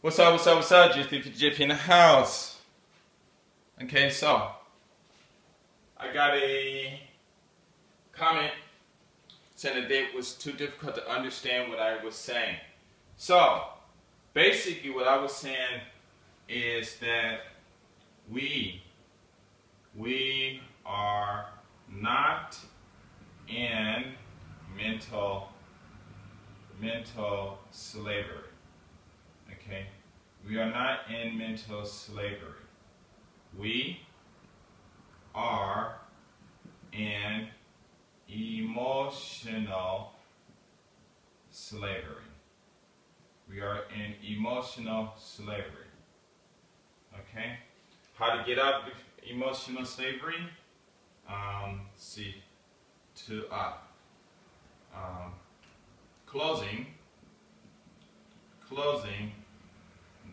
What's up, what's up, what's up? Jiffy in the house. Okay, so I got a comment saying that it was too difficult to understand what I was saying. So basically what I was saying is that we are not in mental slavery. Okay? We are not in mental slavery. We are in emotional slavery. We are in emotional slavery. Okay? How to get out of emotional slavery? See, to closing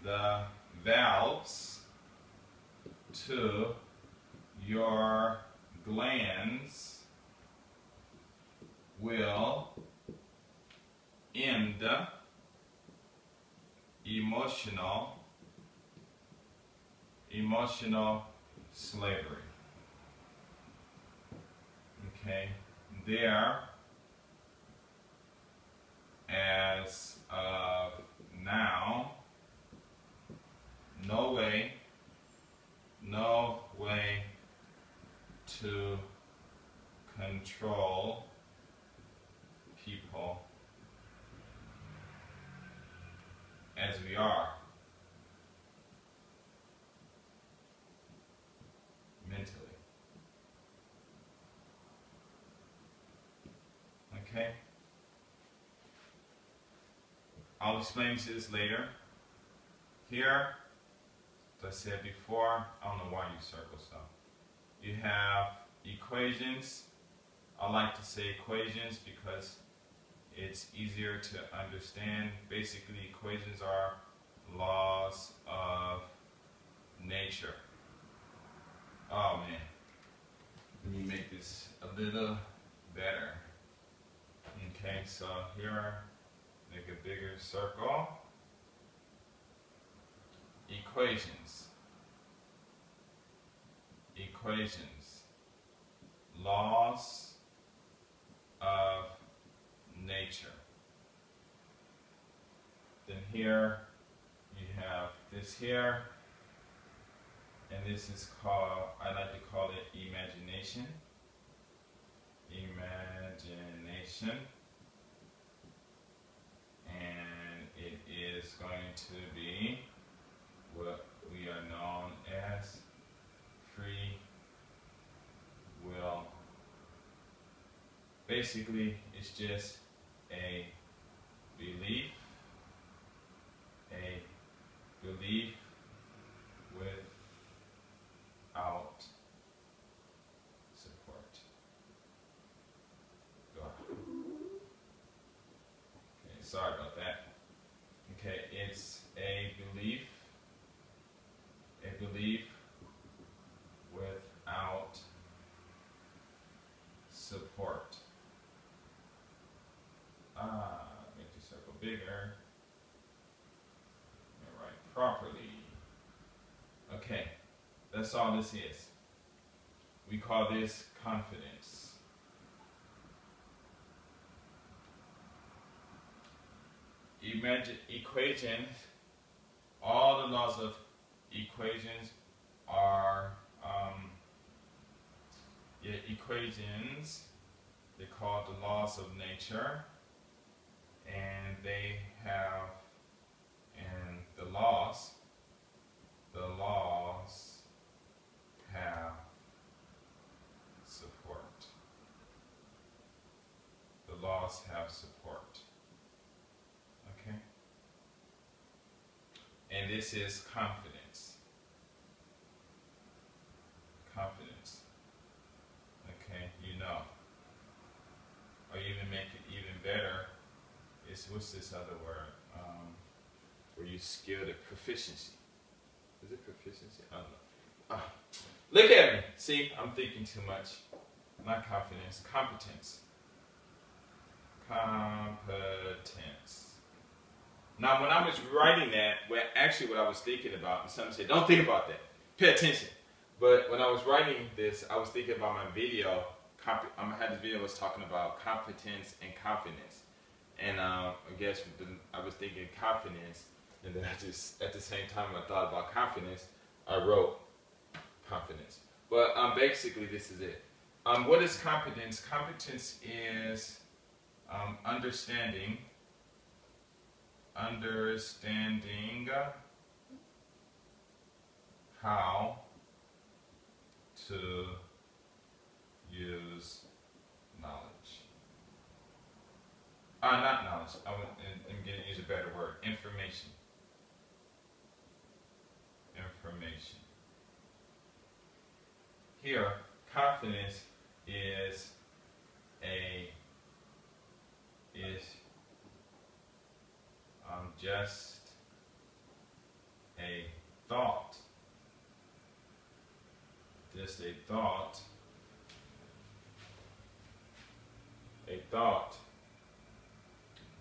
the valves to your glands will end emotional slavery. Okay, there, as of now, no way to control people as we are mentally. Okay? I'll explain to this later. Here, as I said before, I don't know why you circle stuff. You have equations. I like to say equations because it's easier to understand. Basically, equations are laws of nature. Oh man, let me make this a little better. Okay, so here, make a bigger circle. Equations. Laws of nature. Then here you have this here, and this is called, I like to call it imagination. And it is going to be what we are known as free will. Basically, it's just a belief without support. Okay, sorry about that. Okay, it's a belief without support. Make the circle bigger. Write properly. Okay, that's all this is. We call this confidence. Equations, all the laws of equations are equations. They're called the laws of nature, and they have, and the laws have support. The laws have support. Okay? And this is confidence. Okay, you know. Or even make it even better is, what's this other word? Where you skilled at proficiency. Is it proficiency? I don't know. Look at me. See, I'm thinking too much. Not confidence, competence. Competence. Now, when I was writing that, well, actually what I was thinking about, and someone said, don't think about that, pay attention. But when I was writing this, I was thinking about my video. I had this video that was talking about competence and confidence. And I guess I was thinking confidence, and then I just, at the same time I thought about confidence, I wrote confidence. But basically this is it. What is competence? Competence is understanding how to use knowledge. Not knowledge. I'm going to use a better word. Information. Information. Here, confidence is just a thought. Just a thought. A thought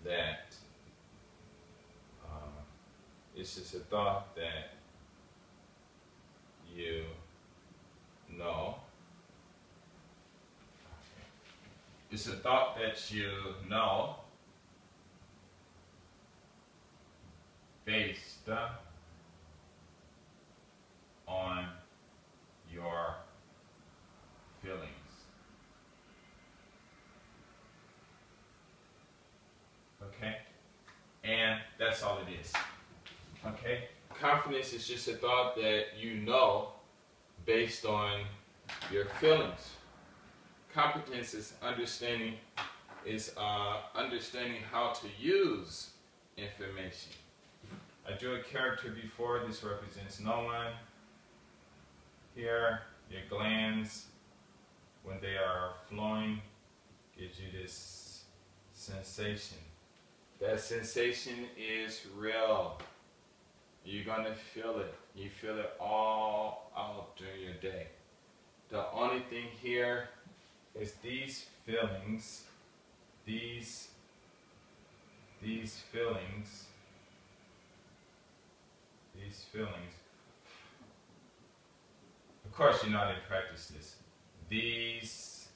that it's just a thought that you know. It's a thought that you know based on your feelings. Okay? And that's all it is. Okay? Confidence is just a thought that you know based on your feelings. Competence is understanding how to use information. I drew a character before. This represents no one. Here, your glands, when they are flowing, gives you this sensation. That sensation is real. You're gonna feel it. You feel it all out during your day. The only thing here is these feelings, these feelings. Of course, you know how to practice this. These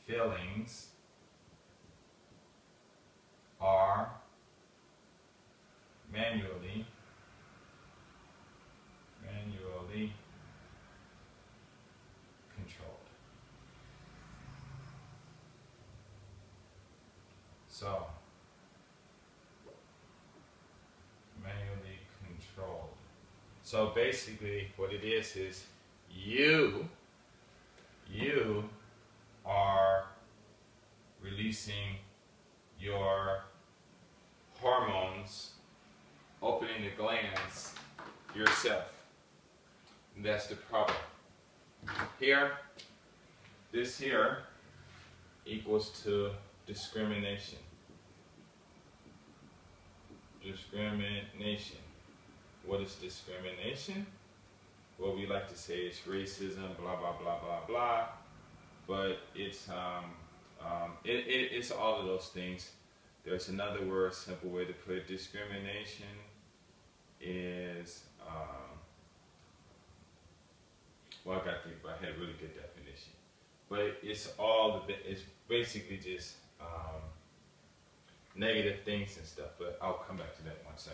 feelings are manually controlled. So, manually controlled. So basically what it is you are releasing your hormones, opening the glands yourself. And that's the problem. Here, this here equals to discrimination. Discrimination. What is discrimination? What we like to say is racism, blah, blah, blah, blah, blah. But it's all of those things. There's another word, simple way to put it. Discrimination is, well, I got to think about it. I had a really good definition. But it's basically just negative things and stuff. But I'll come back to that once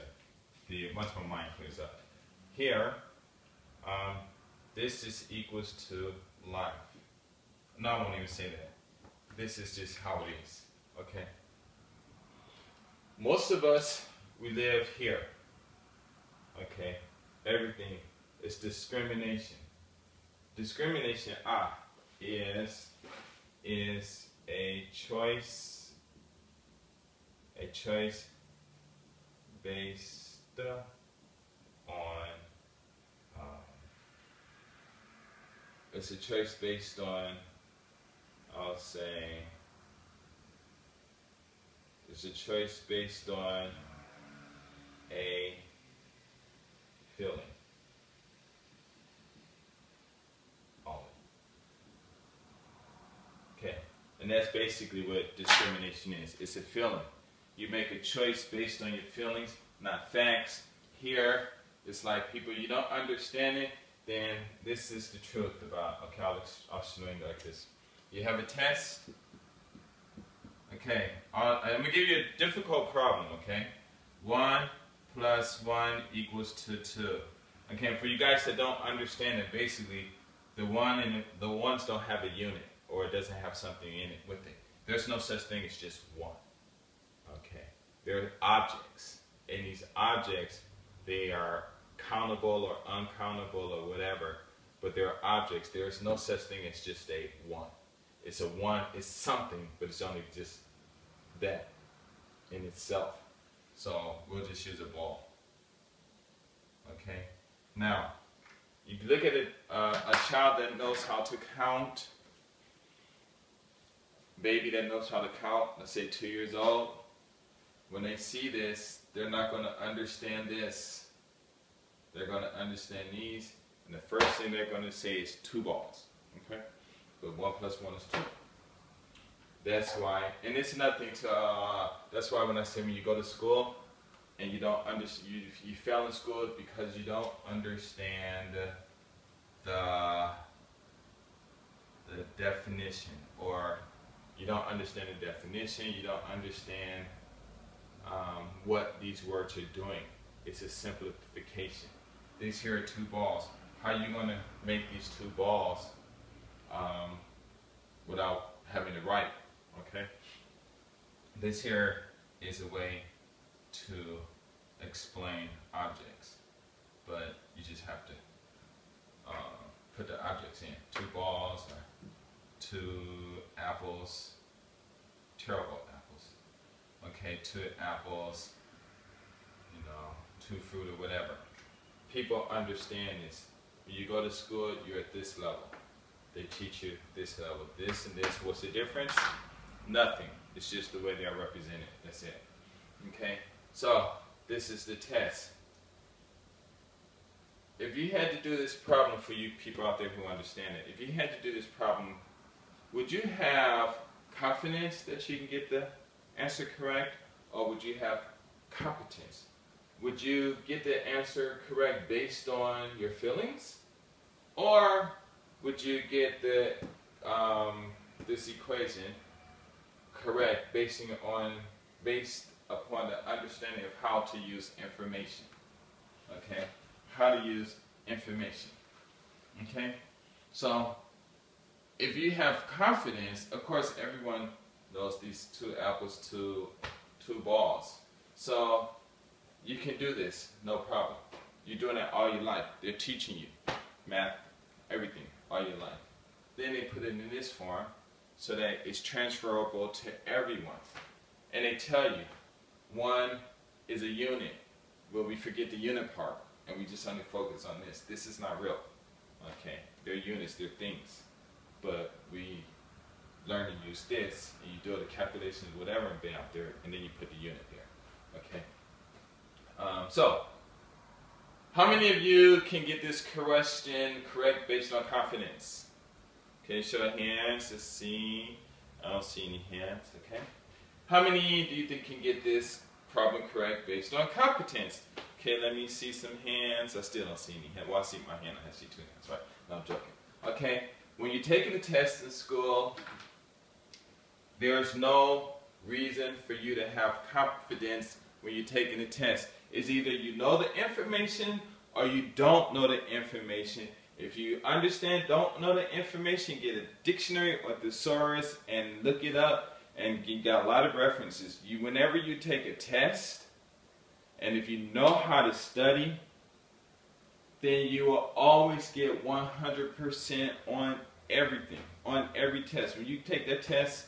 my mind clears up. Here, this is equals to life. No, I won't even say that. This is just how it is. Okay? Most of us, we live here. Okay? Everything is discrimination. Discrimination, is a choice based on it's a choice based on, I'll say, it's a choice based on a feeling. Okay, and that's basically what discrimination is. It's a feeling. You make a choice based on your feelings, not facts. Here, it's like people, you don't understand it, then this is the truth about, okay, I'll explain it like this. You have a test. Okay, I'm going to give you a difficult problem, okay? 1 plus 1 equals to 2. Okay, for you guys that don't understand it, basically, the ones don't have a unit, or it doesn't have something in it with it. There's no such thing as just 1. Okay, they're objects, and these objects, they are countable or uncountable or whatever, but they're objects. There's no such thing as just a 1. It's a 1, it's something, but it's only just that in itself. So we'll just use a ball. Okay, now you look at it, a child that knows how to count, baby that knows how to count, let's say 2 years old, when they see this, they're not going to understand this. They're going to understand these, and the first thing they're going to say is 2 balls. Okay, but 1 plus 1 is 2. That's why, and it's nothing to, that's why when I say when you go to school and you don't understand, you fail in school because you don't understand the definition, or you don't understand the definition, you don't understand what these words are doing. It's a simplification. These here are 2 balls. How are you going to make these 2 balls without having to write? Okay, this here is a way to explain objects, but you just have to put the objects in. 2 balls, or 2 apples, terrible apples. Okay, 2 apples, 2 fruit or whatever. People understand this. When you go to school, you're at this level. They teach you this level, this and this. What's the difference? Nothing. It's just the way they are represented. That's it. Okay? So, this is the test. If you had to do this problem, for you people out there who understand it, if you had to do this problem, would you have confidence that you can get the answer correct, or would you have competence? Would you get the answer correct based on your feelings, or would you get the this equation correct based upon the understanding of how to use information? Okay, how to use information. Okay, so if you have confidence, of course everyone knows these 2 apples, 2 balls. So you can do this, no problem. You're doing it all your life. They're teaching you math, everything, all your life. Then they put it in this form so that it's transferable to everyone. And they tell you 1 is a unit, but we forget the unit part, and we just only focus on this. This is not real. Okay, they're units, they're things. But we learn to use this, and you do the calculations, whatever, and bam, there, and then you put the unit there. Okay. So, how many of you can get this question correct based on confidence? Okay, show of hands. Let's see. I don't see any hands. Okay. How many do you think can get this problem correct based on competence? Okay, let me see some hands. I still don't see any hands. Well, I see my hand. I see 2 hands. Right? No, I'm joking. Okay. When you're taking a test in school, there's no reason for you to have confidence when you're taking a test. It's either you know the information or you don't know the information. If you don't know the information, get a dictionary or thesaurus and look it up, and you got a lot of references. Whenever you take a test, and if you know how to study, then you will always get 100% on everything, on every test. When you take that test,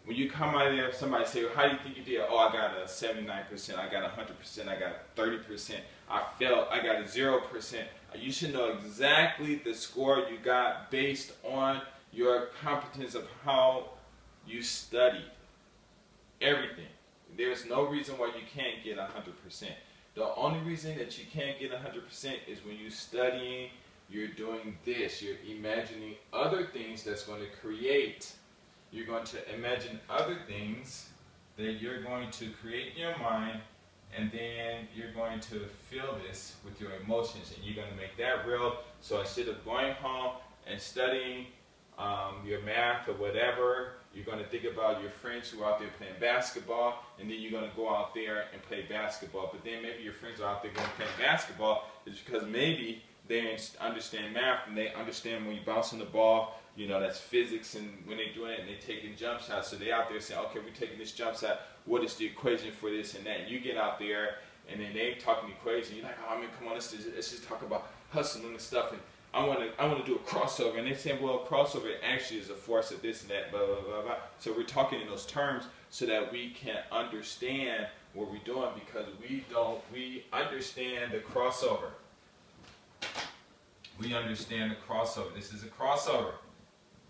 when you come out of there, somebody say, well, how do you think you did? Oh, I got a 79%, I got 100%, I got 30%, I failed, I got a 0%. You should know exactly the score you got based on your competence of how you studied. Everything. There's no reason why you can't get 100%. The only reason that you can't get 100% is when you're studying, you're doing this, you're imagining other things that's going to create. You're going to imagine other things that you're going to create in your mind and then you're going to feel this with your emotions, and you're going to make that real. So instead of going home and studying your math or whatever, you're going to think about your friends who are out there playing basketball, and then you're going to go out there and play basketball. But then maybe your friends are out there going to play basketball is because maybe they understand math, and they understand when you bouncing the ball, you know, that's physics, and when they're doing it and they're taking jump shots, so they out there saying, okay, we're taking this jump shot, what is the equation for this and that? And you get out there, and then they talking equation, you're like, oh man, come on, let's just talk about hustling and stuff, and I want to do a crossover, and they say, well, crossover actually is a force of this and that, blah, blah, blah, blah. So we're talking in those terms so that we can understand what we're doing, because we understand the crossover. We understand the crossover. This is a crossover.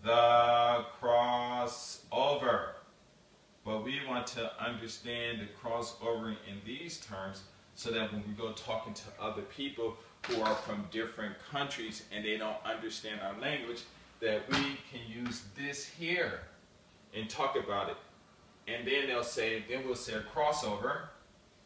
The crossover. But we want to understand the crossover in these terms so that when we go talking to other people who are from different countries and they don't understand our language, that we can use this here and talk about it. And then we'll say a crossover.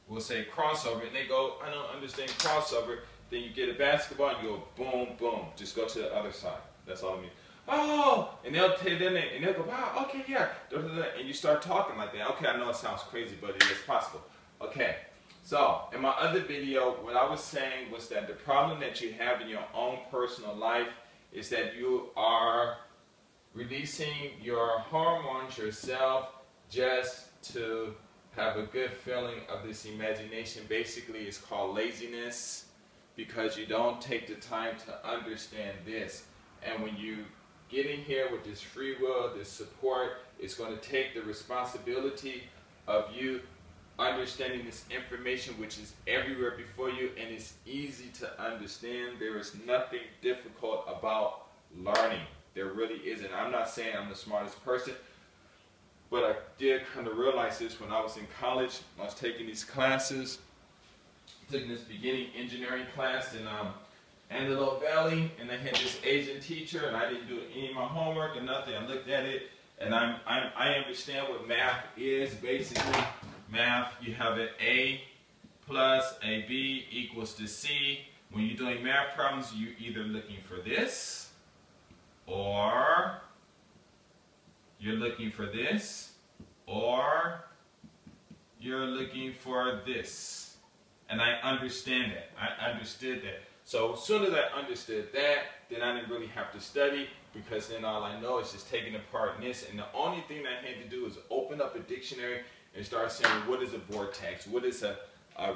We'll say crossover, and they go, I don't understand crossover. Then you get a basketball and you go boom, boom. Just go to the other side. That's all I mean. Oh, and they'll go, wow, okay, yeah. And you start talking like that. Okay, I know it sounds crazy, but it is possible. Okay, so in my other video, what I was saying was that the problem that you have in your own personal life is that you are releasing your hormones yourself just to have a good feeling of this imagination. Basically, it's called laziness, because you don't take the time to understand this. And when you get in here with this free will, this support, it's going to take the responsibility of you understanding this information, which is everywhere before you, and it's easy to understand. There is nothing difficult about learning. There really isn't. I'm not saying I'm the smartest person, but I did kind of realize this when I was in college. I was taking these classes, taking this beginning engineering class in Antelope Valley, and I had this Asian teacher, and I didn't do any of my homework or nothing. I looked at it, and I understand what math is. Basically, math, you have an A plus a B equals to C. When you're doing math problems, you're either looking for this, or you're looking for this, or you're looking for this. And I understand that. I understood that. So as soon as I understood that, then I didn't really have to study, because then all I know is just taking apart this. And the only thing that I had to do is open up a dictionary and start saying, what is a vortex? What is a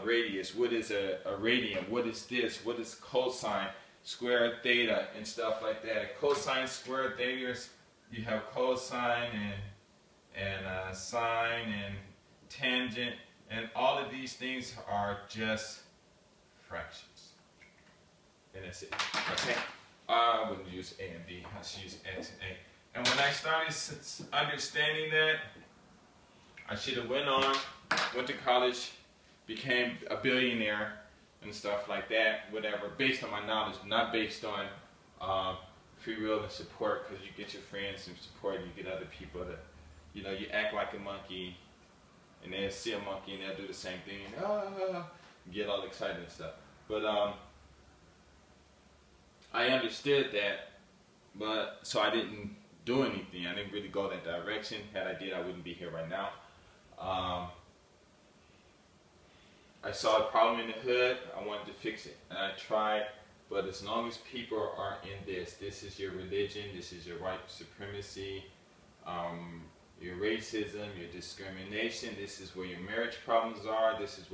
radius? What is a radian? What is this? What is cosine, square, theta, and stuff like that? Cosine, square, theta, you have cosine and sine and tangent. And all of these things are just fractions. And that's it. Okay? I wouldn't use A and B. I should use X and A. And when I started understanding that, I should have went to college, became a billionaire and stuff like that, whatever, based on my knowledge, not based on free will and support, because you get your friends and support, and you get other people to, you know, you act like a monkey, and they'll see a monkey and they'll do the same thing, and get all excited and stuff. But I understood that, but so I didn't do anything. I didn't really go that direction. Had I did, I wouldn't be here right now. I saw a problem in the hood. I wanted to fix it, and I tried. But as long as people are in this is your religion, this is your white supremacy, your racism, your discrimination. This is where your marriage problems are. This is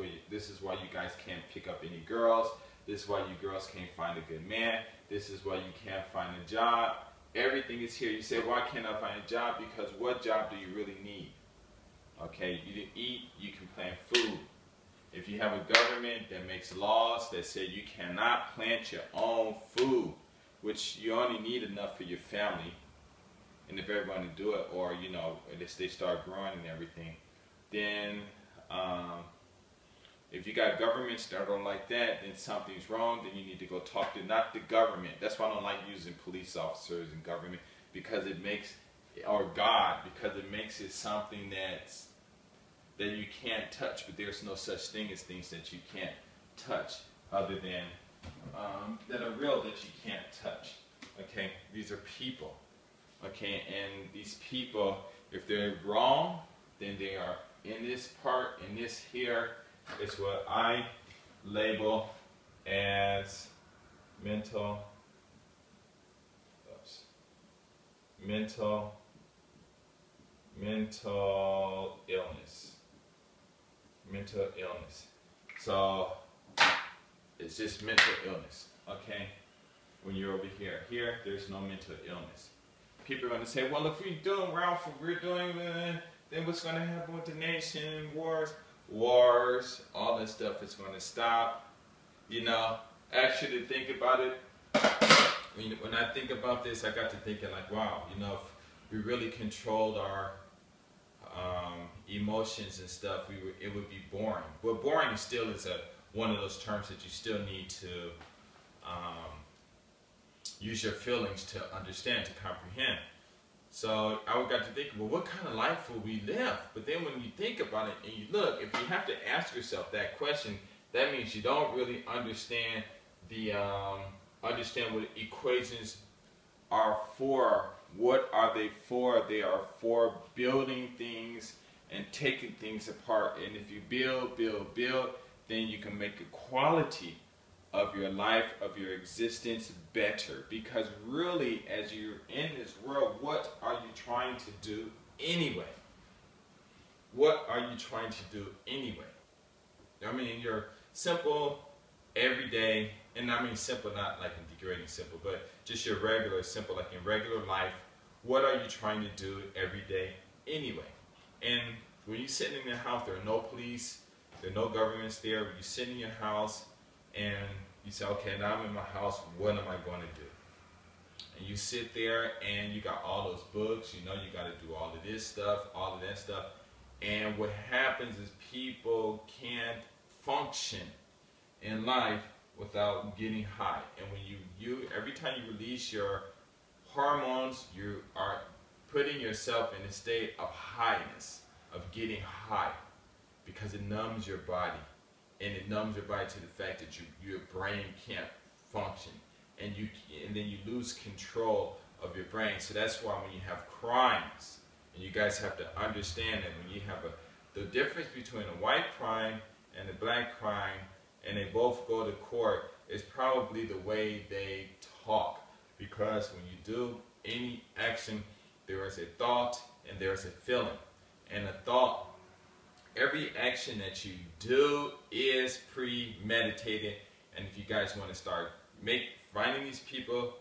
why you guys can't pick up any girls. This is why you girls can't find a good man. This is why you can't find a job. Everything is here. You say, why can't I find a job? Because what job do you really need? Okay, you can eat, you can plant food. If you have a government that makes laws that say you cannot plant your own food, which you only need enough for your family, and if everyone to do it, or you know, if they start growing and everything, then if you got governments that don't like that, then something's wrong. Then you need to go talk to not the government. That's why I don't like using police officers and government, because it makes, or God, because it makes it something that's that you can't touch, but there's no such thing as things that you can't touch other than that are real that you can't touch. Okay, these are people. Okay, and these people, if they're wrong, then they are in this part, in this here, is what I label as mental illness. Mental illness. So it's just mental illness, okay? When you're over here. Here, there's no mental illness. People are going to say, well, if we're doing, Ralph, if we're doing, then what's going to happen with the nation? Wars, all that stuff is going to stop. You know, actually think about it. When I think about this, I got to thinking like, wow, you know, if we really controlled our emotions and stuff, it would be boring. But boring still is one of those terms that you still need to use your feelings to understand, to comprehend. So I got to think, well, what kind of life will we live? But then when you think about it and you look, if you have to ask yourself that question, that means you don't really understand understand what equations are for. What are they for? They are for building things and taking things apart. And if you build, then you can make the quality of your life, of your existence better. Because really, as you're in this world, what are you trying to do anyway? What are you trying to do anyway? I mean, your simple, everyday, and I mean simple, not like in degrading simple, but just your regular, simple, like in regular life, what are you trying to do every day anyway? And when you sit in your house, there are no police, there are no governments there. When you sit in your house and you say, okay, now I'm in my house, what am I going to do? And you sit there and you got all those books, you know, you got to do all of this stuff, all of that stuff. And what happens is people can't function in life without getting high. And when you every time you release your hormones, you are putting yourself in a state of highness, of getting high, because it numbs your body. And it numbs your body to the fact that your brain can't function. And then you lose control of your brain. So that's why when you have crimes, and you guys have to understand that when you have the difference between a white crime and a black crime, and they both go to court, is probably the way they talk. Because when you do any action, there is a thought and there is a feeling. And a thought, every action that you do is premeditated. And if you guys want to start finding these people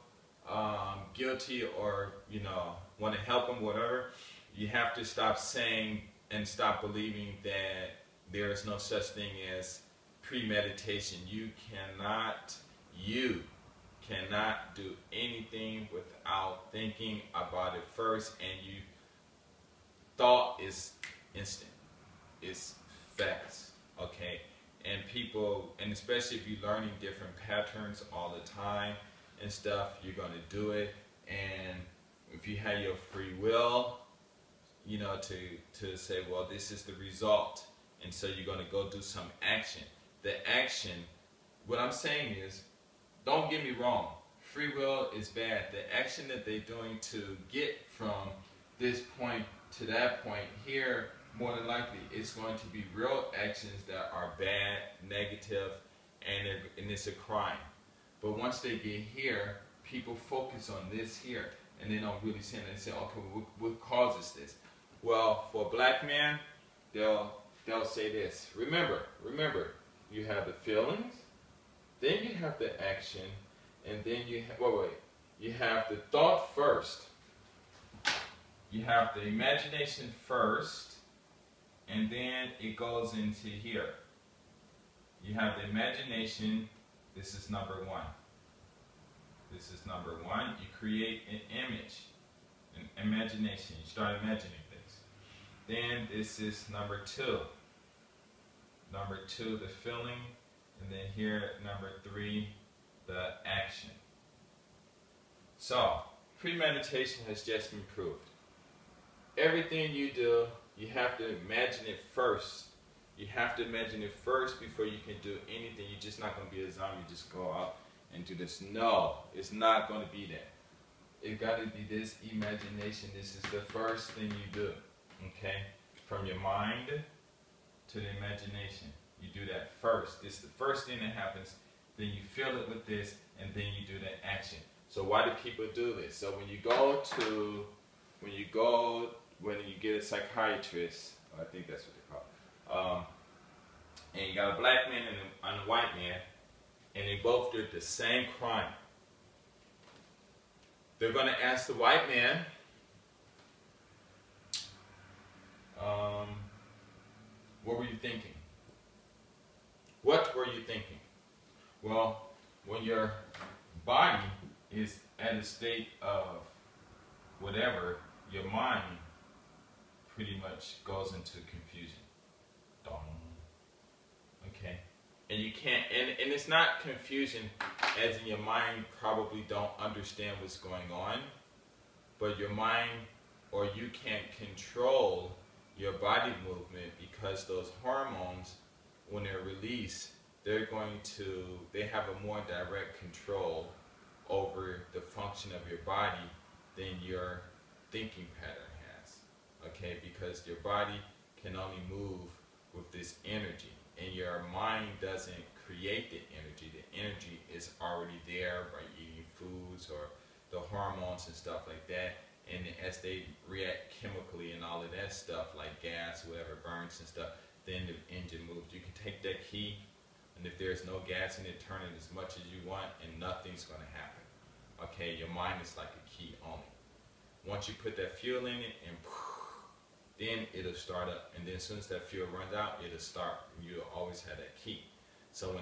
guilty, or you know, want to help them, whatever, you have to stop saying and stop believing that there is no such thing as premeditation. You cannot do anything without thinking about it first, and thought is instant. It's fast, okay? And people, and especially if you're learning different patterns all the time and stuff, you're going to do it. And if you have your free will, you know, to say, well, this is the result, and so you're going to go do some action. The action, what I'm saying is, don't get me wrong, free will is bad. The action that they're doing to get from this point to that point here, more than likely, it's going to be real actions that are bad, negative, and it's a crime. But once they get here, people focus on this here, and they don't really see it. They say, okay, what causes this? Well, for a black man, they'll say this. Remember, you have the feelings, then you have the action, and then you have, you have the thought first. You have the imagination first, and then it goes into here. You have the imagination. This is number one. This is number one. You create an image, an imagination. You start imagining things. Then this is number two. Number two, the feeling. And then here, number three, the action. So, premeditation has just been proved. Everything you do, You have to imagine it first. You have to imagine it first before you can do anything. You're just not going to be a zombie, just go out and do this. No, it's not going to be that. It got to be this imagination. This is the first thing you do, okay? From your mind to the imagination. You do that first. This is the first thing that happens. Then you feel it with this, and then you do the action. So why do people do this? So when you get a psychiatrist, I think that's what they call it, and you got a black man and a white man, and they both did the same crime. They're going to ask the white man, what were you thinking? What were you thinking? Well, when your body is at a state of whatever, your mind pretty much goes into confusion. Okay? And you can't, and it's not confusion as in your mind probably don't understand what's going on, but your mind, or you can't control your body movement because those hormones, when they're released, they have a more direct control over the function of your body than your thinking pattern has, okay? Because your body can only move with this energy, and your mind doesn't create the energy. The energy is already there by eating foods or the hormones and stuff like that, and as they react chemically and all of that stuff, like gas, whatever, burns and stuff, then the engine moves. You can take that key, and if there's no gas in it, turn it as much as you want, and nothing's going to happen. Okay, your mind is like a key only. Once you put that fuel in it, and then it'll start up, and then as soon as that fuel runs out, it'll start. You'll always have that key. So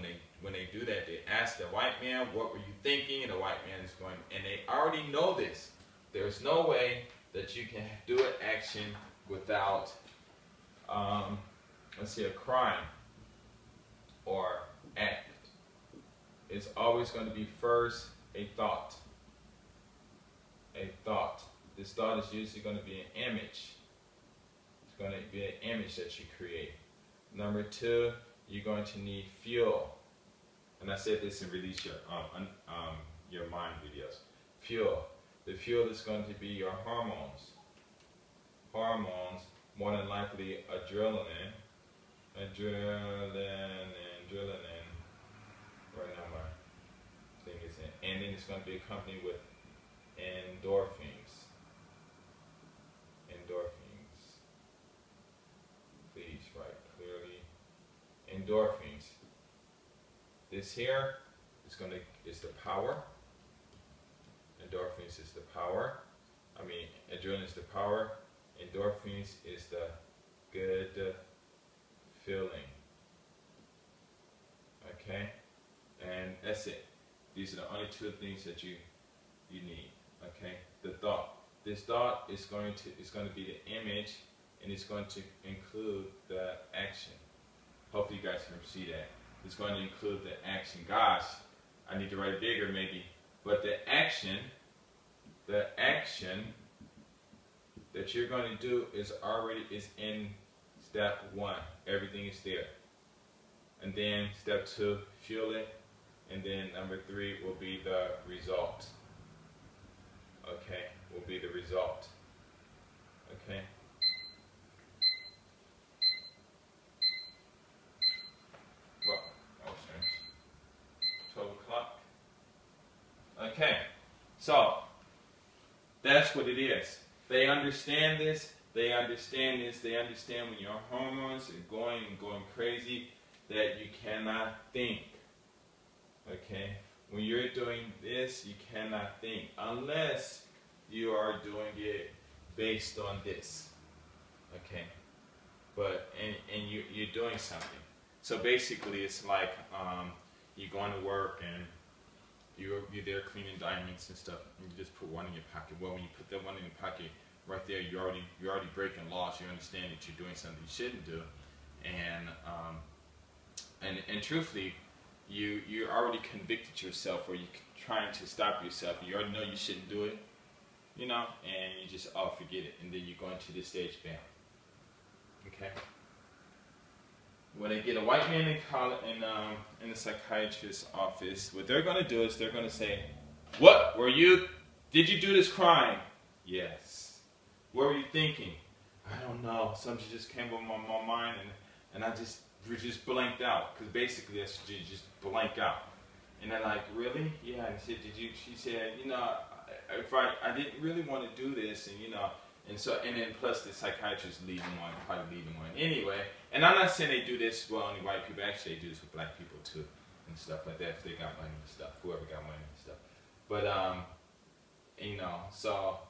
when they do that, they ask the white man, what were you thinking? And the white man is going, and they already know this. There's no way that you can do an action without, let's say, a crime or act. It's always going to be first a thought. A thought. This thought is usually going to be an image. It's going to be an image that you create. Number two, you're going to need fuel. And I said this in Release Your Mind videos. Fuel. The fuel is going to be your hormones. Hormones, more than likely adrenaline. Adrenaline. Right now my thing is in. And then it's going to be accompanied with endorphins. Endorphins. Please write clearly. Endorphins. This here is the power. Endorphins is the power. Adrenaline is the power. Endorphins is the good feeling. Okay? And that's it. These are the only two things that you need. Okay? The thought. This thought is going to be the image, and it's going to include the action. Hopefully you guys can see that. It's going to include the action. Gosh, I need to write it bigger maybe. But the action that you're going to do is in step one. Everything is there. And then step two, fuel it. And then number three will be the result. Okay, will be the result. Okay. Well, that was strange. 12 o'clock. Okay, so that's what it is. They understand this. They understand this. They understand when your hormones are going crazy that you cannot think. Okay? When you're doing this, you cannot think unless you are doing it based on this. Okay? But, and you're doing something. So basically it's like you're going to work and you're there cleaning diamonds and stuff, and you just put one in your pocket. Well, when you put that one in your pocket, right there, you're already breaking laws. You understand that you're doing something you shouldn't do, and truthfully, you already convicted yourself, or you're trying to stop yourself. You already know you shouldn't do it, you know, and you just forget it, and then you go into this stage, bam. Okay. When they get a white man in the psychiatrist's office, what they're going to do is they're going to say, "What were you? Did you do this crime?" "Yes." "What were you thinking?" "I don't know. Something just came up on my mind, and I just blanked out." Because basically, that's you just blank out. And they're like, "Really?" "Yeah." And she said, "Did you?" She said, "You know, if I didn't really want to do this, and you know." And then plus the psychiatrist leading one, probably leading one anyway. And I'm not saying they do this with only white people. Actually, they do this with black people too, and stuff like that. If they got money and stuff, whoever got money and stuff. But you know, so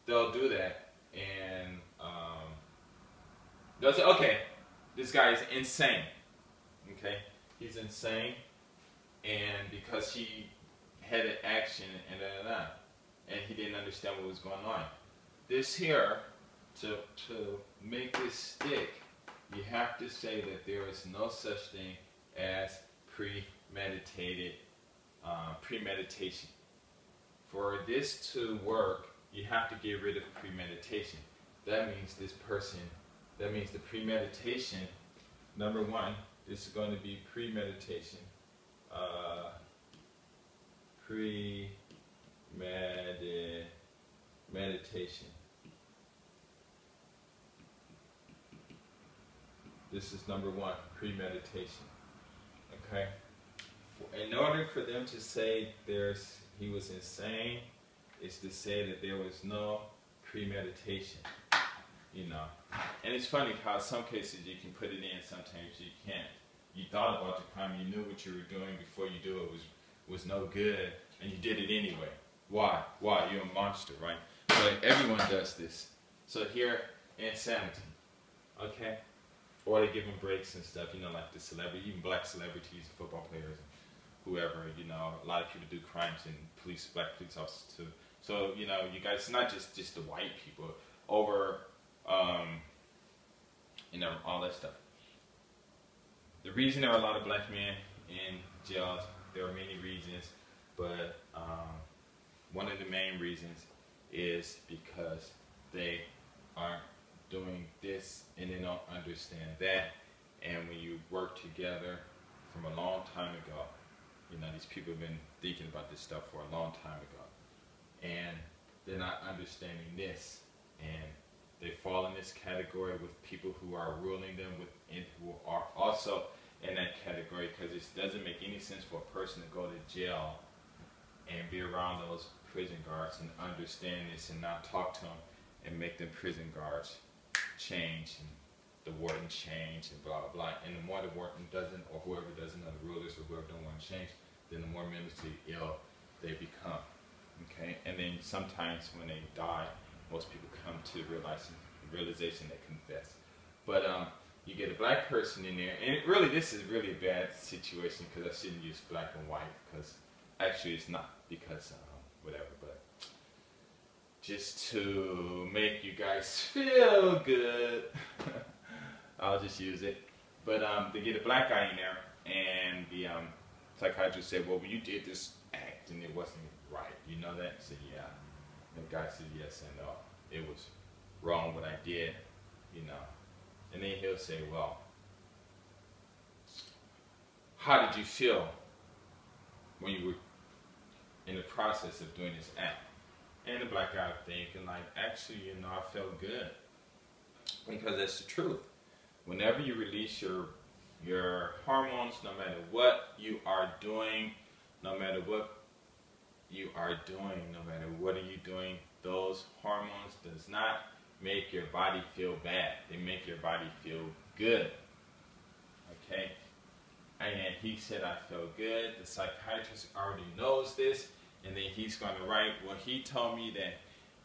they'll do that, and they'll say, "Okay, this guy is insane. Okay, he's insane, and because he had an action and he didn't understand what was going on." This here, to make this stick, you have to say that there is no such thing as premeditation. For this to work, you have to get rid of premeditation. That means the premeditation, number one, this is going to be premeditation. Meditation. This is number one, premeditation. Okay? In order for them to say he was insane, is to say that there was no premeditation. You know. And it's funny how some cases you can put it in, sometimes you can't. You thought about the crime, you knew what you were doing before you do it was no good, and you did it anyway. Why? You're a monster, right? But everyone does this. So here, insanity. Okay? Or they give them breaks and stuff, you know, like the celebrity, even black celebrities, football players, and whoever, you know, a lot of people do crimes, and black police officers too. So, you know, you guys, it's not just the white people, over, you know, all that stuff. The reason there are a lot of black men in jails, there are many reasons, but one of the main reasons is because they aren't doing this and they don't understand that. And when you work together from a long time ago, you know, these people have been thinking about this stuff for a long time ago, and they're not understanding this, and they fall in this category with people who are ruling them and who are also in that category, because it doesn't make any sense for a person to go to jail and be around those prison guards and understand this and not talk to them and make them prison guards change and the warden change and blah blah. And the more the warden doesn't, or whoever doesn't, or the rulers or whoever don't want to change, then the more mentally ill they become. Okay, and then sometimes when they die, most people come to realization they confess. But you get a black person in there, and really this is really a bad situation, because I shouldn't use black and white, because actually it's not, because whatever, but just to make you guys feel good, I'll just use it. But they get a black guy in there, and the psychiatrist said, "Well, you did this act and it wasn't right. You know that?" I said, "Yeah." And the guy said, "Yes, I know. It was wrong what I did, you know." And then he'll say, "Well, how did you feel when you were in the process of doing this act?" And the black guy thinking like, "Actually, you know, I felt good." Because that's the truth. Whenever you release your hormones, no matter what you are doing, no matter what you are doing, no matter what are you doing, those hormones does not make your body feel bad. They make your body feel good. Okay? And he said, "I feel good." The psychiatrist already knows this, and then he's going to write, "Well, he told me that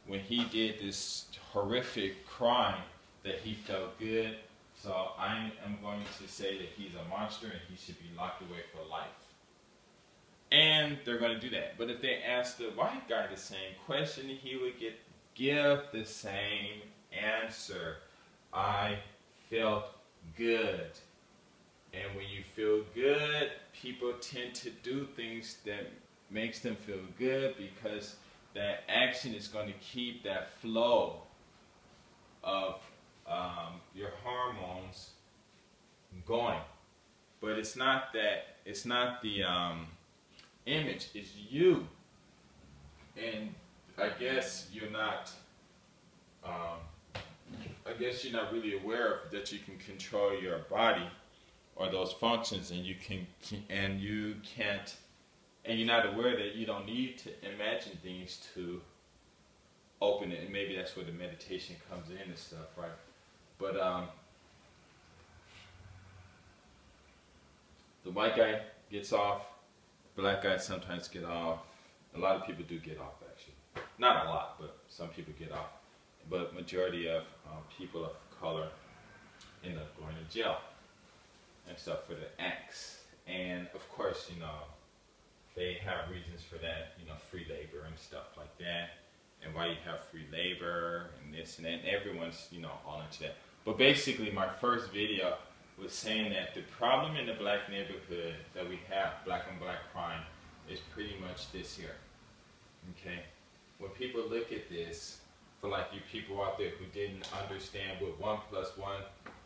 when he did this horrific crime that he felt good, so I am going to say that he's a monster and he should be locked away for life." And they're going to do that. But if they ask the white guy the same question, he would give the same answer. "I felt good." And when you feel good, people tend to do things that makes them feel good, because that action is going to keep that flow of your hormones going. But it's not that, it's not the image, it's you. And I guess you're not, really aware of that you can control your body or those functions, and you can't, and you're not aware that you don't need to imagine things to open it. And maybe that's where the meditation comes in and stuff, right? But the white guy gets off, black guys sometimes get off. A lot of people do get off, actually. Not a lot, but some people get off. But majority of people of color end up going to jail and stuff for the acts. And of course, you know, they have reasons for that, you know, free labor and stuff like that. And why you have free labor and this and that. And everyone's, you know, all into that. But basically, my first video was saying that the problem in the black neighborhood that we have, black on black crime, is pretty much this here. Okay? When people look at this, for like you people out there who didn't understand what 1 + 1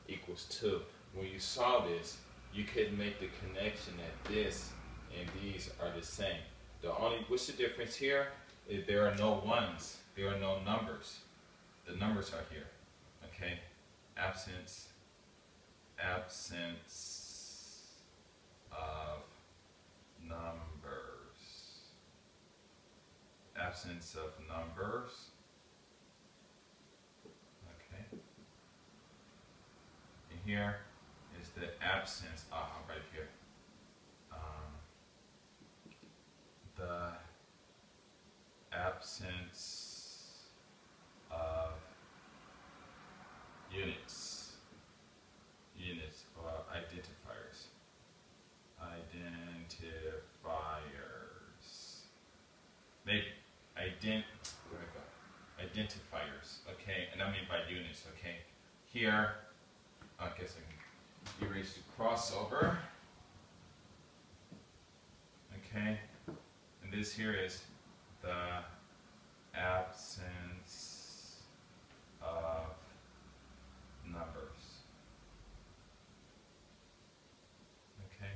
= 2, when you saw this, you couldn't make the connection that this and these are the same. What's the difference here? Is there are no ones, there are no numbers. The numbers are here. Okay? Absence of numbers. Absence of numbers. Okay. And here is the absence, right here. The absence of units or identifiers. Maybe identifiers, okay, and I mean by units, okay. Here, I guess I can erase the crossover, okay, and this here is the absence of numbers. Okay?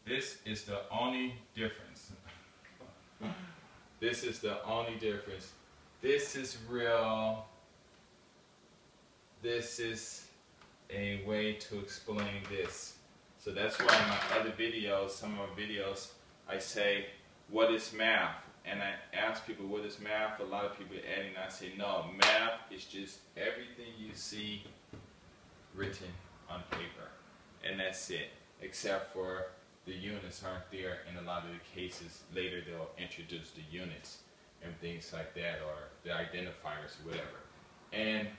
This is the only difference. This is the only difference. This is real. This is a way to explain this. So that's why in my other videos, some of my videos, I say, what is math? And I ask people, what is math? A lot of people are adding, I say, no, math is just everything you see written on paper. And that's it. Except for the units aren't there in a lot of the cases. Later they'll introduce the units and things like that, or the identifiers, whatever. And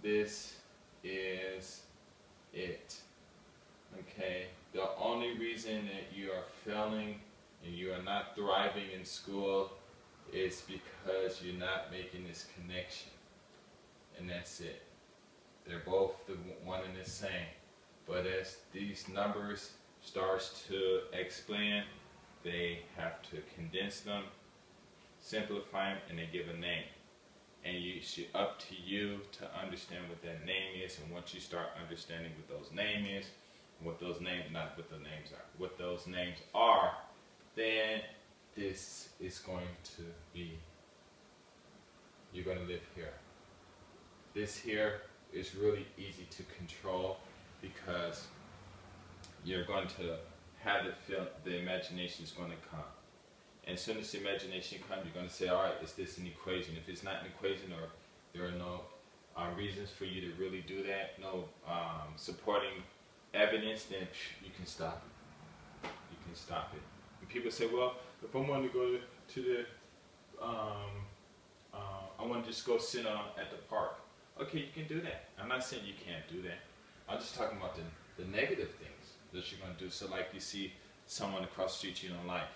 this is it. Okay? The only reason that you are failing and you are not thriving in school is because you're not making this connection. And that's it. They're both the one and the same. But as these numbers starts to explain, they have to condense them, simplify them, and they give a name. And it's up to you to understand what that name is. And once you start understanding what those names is, what those names, not what the names are, what those names are, then this is going to be, you're going to live here. This here is really easy to control because you're going to have it feel, the imagination is going to come. And as soon as the imagination comes, you're going to say, all right, is this an equation? If it's not an equation, or there are no reasons for you to really do that, no supporting evidence, then you can stop it. You can stop it. And people say, well, if I want to go to the, I want to just go sit at the park. Okay, you can do that. I'm not saying you can't do that. I'm just talking about the negative things that you're going to do. So like you see someone across the street you don't like.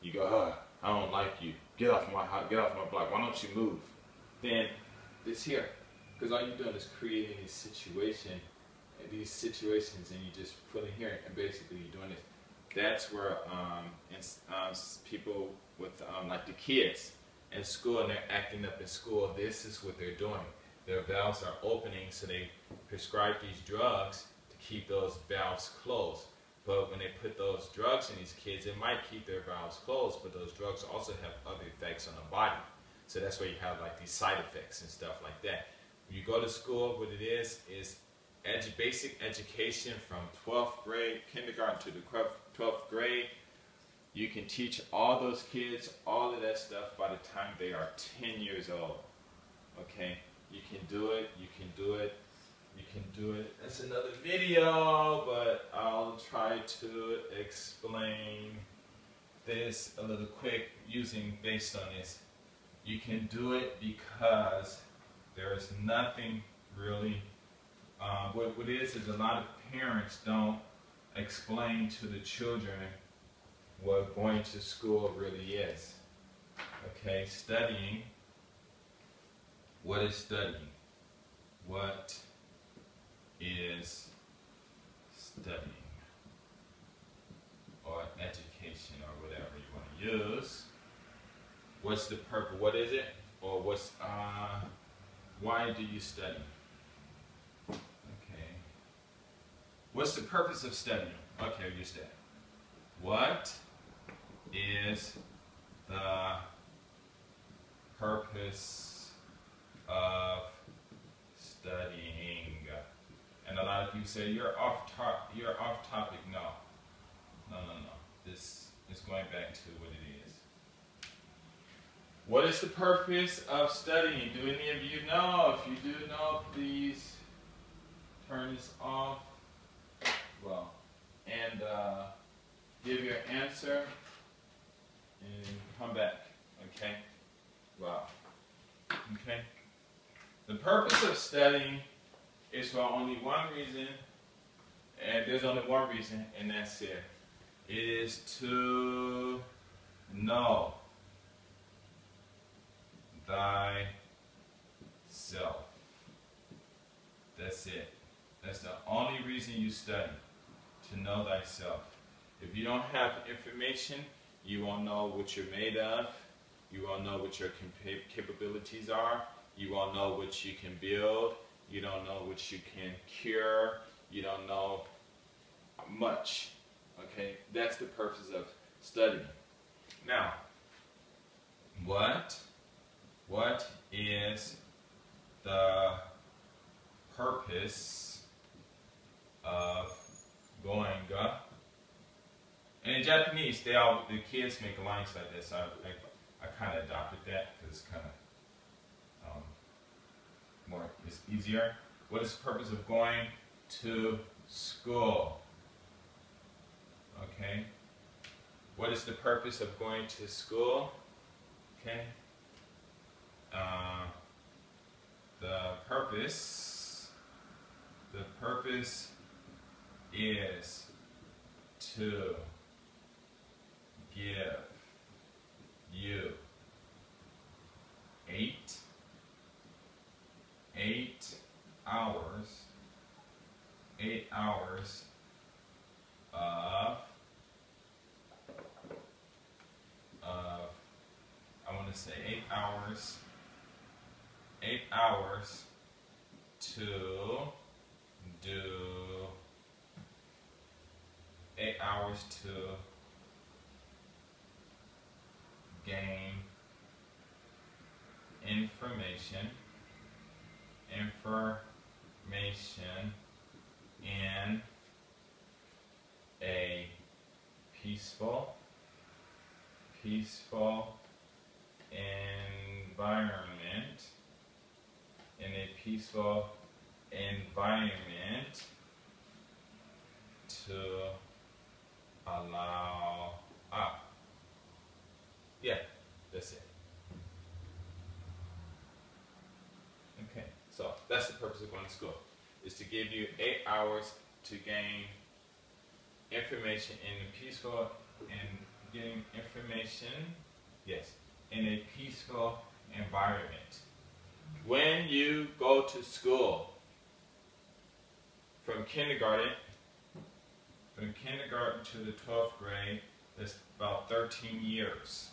You go, oh, I don't like you. Get off my house, get off my block. Why don't you move? Then it's here. Because all you're doing is creating these situations, and you just put in here, and basically you're doing this. That's where people with like the kids in school, and they're acting up in school, this is what they're doing. their valves are opening, so they prescribe these drugs to keep those valves closed. But when they put those drugs in these kids, it might keep their valves closed, but those drugs also have other effects on the body. So that's why you have like these side effects and stuff like that. When you go to school, what it is basic education from 12th grade, kindergarten to the 12th grade. You can teach all those kids all of that stuff by the time they are 10 years old. Okay? You can do it, you can do it, you can do it. That's another video, but I'll try to explain this a little quick based on this. You can do it because there is nothing really, what it is a lot of parents don't explain to the children what going to school really is. Okay, studying. What is studying? What is studying? Or education, or whatever you want to use. What's the purpose? What is it? Or what's, why do you study? Okay. What's the purpose of studying? Okay, you said. What is the purpose of studying? And a lot of people say, you're off topic. No. This is going back to what it is. What is the purpose of studying? Do any of you know? If you do know, please turn this off. Well, and give your answer and come back. Okay? Wow. Okay? The purpose of studying is for only one reason, and there's only one reason, and that's it. It is to know thyself. That's it. That's the only reason you study, to know thyself. If you don't have information, you won't know what you're made of. You won't know what your capabilities are. You won't know what you can build. You don't know what you can cure. You don't know much. Okay? That's the purpose of studying. Now, what is the purpose of going? And in Japanese, the kids make lines like this. I kind of adopted that because it's kind of it's easier. What is the purpose of going to school? Okay. What is the purpose of going to school? Okay. The purpose is to give you 8 hours of I want to say 8 hours to do 8 hours to gain information in a peaceful environment, to allow yeah, that's it. Okay, so that's the purpose of going to school, is to give you 8 hours to gain information in a peaceful in a peaceful environment. When you go to school, from kindergarten to the 12th grade, that's about 13 years.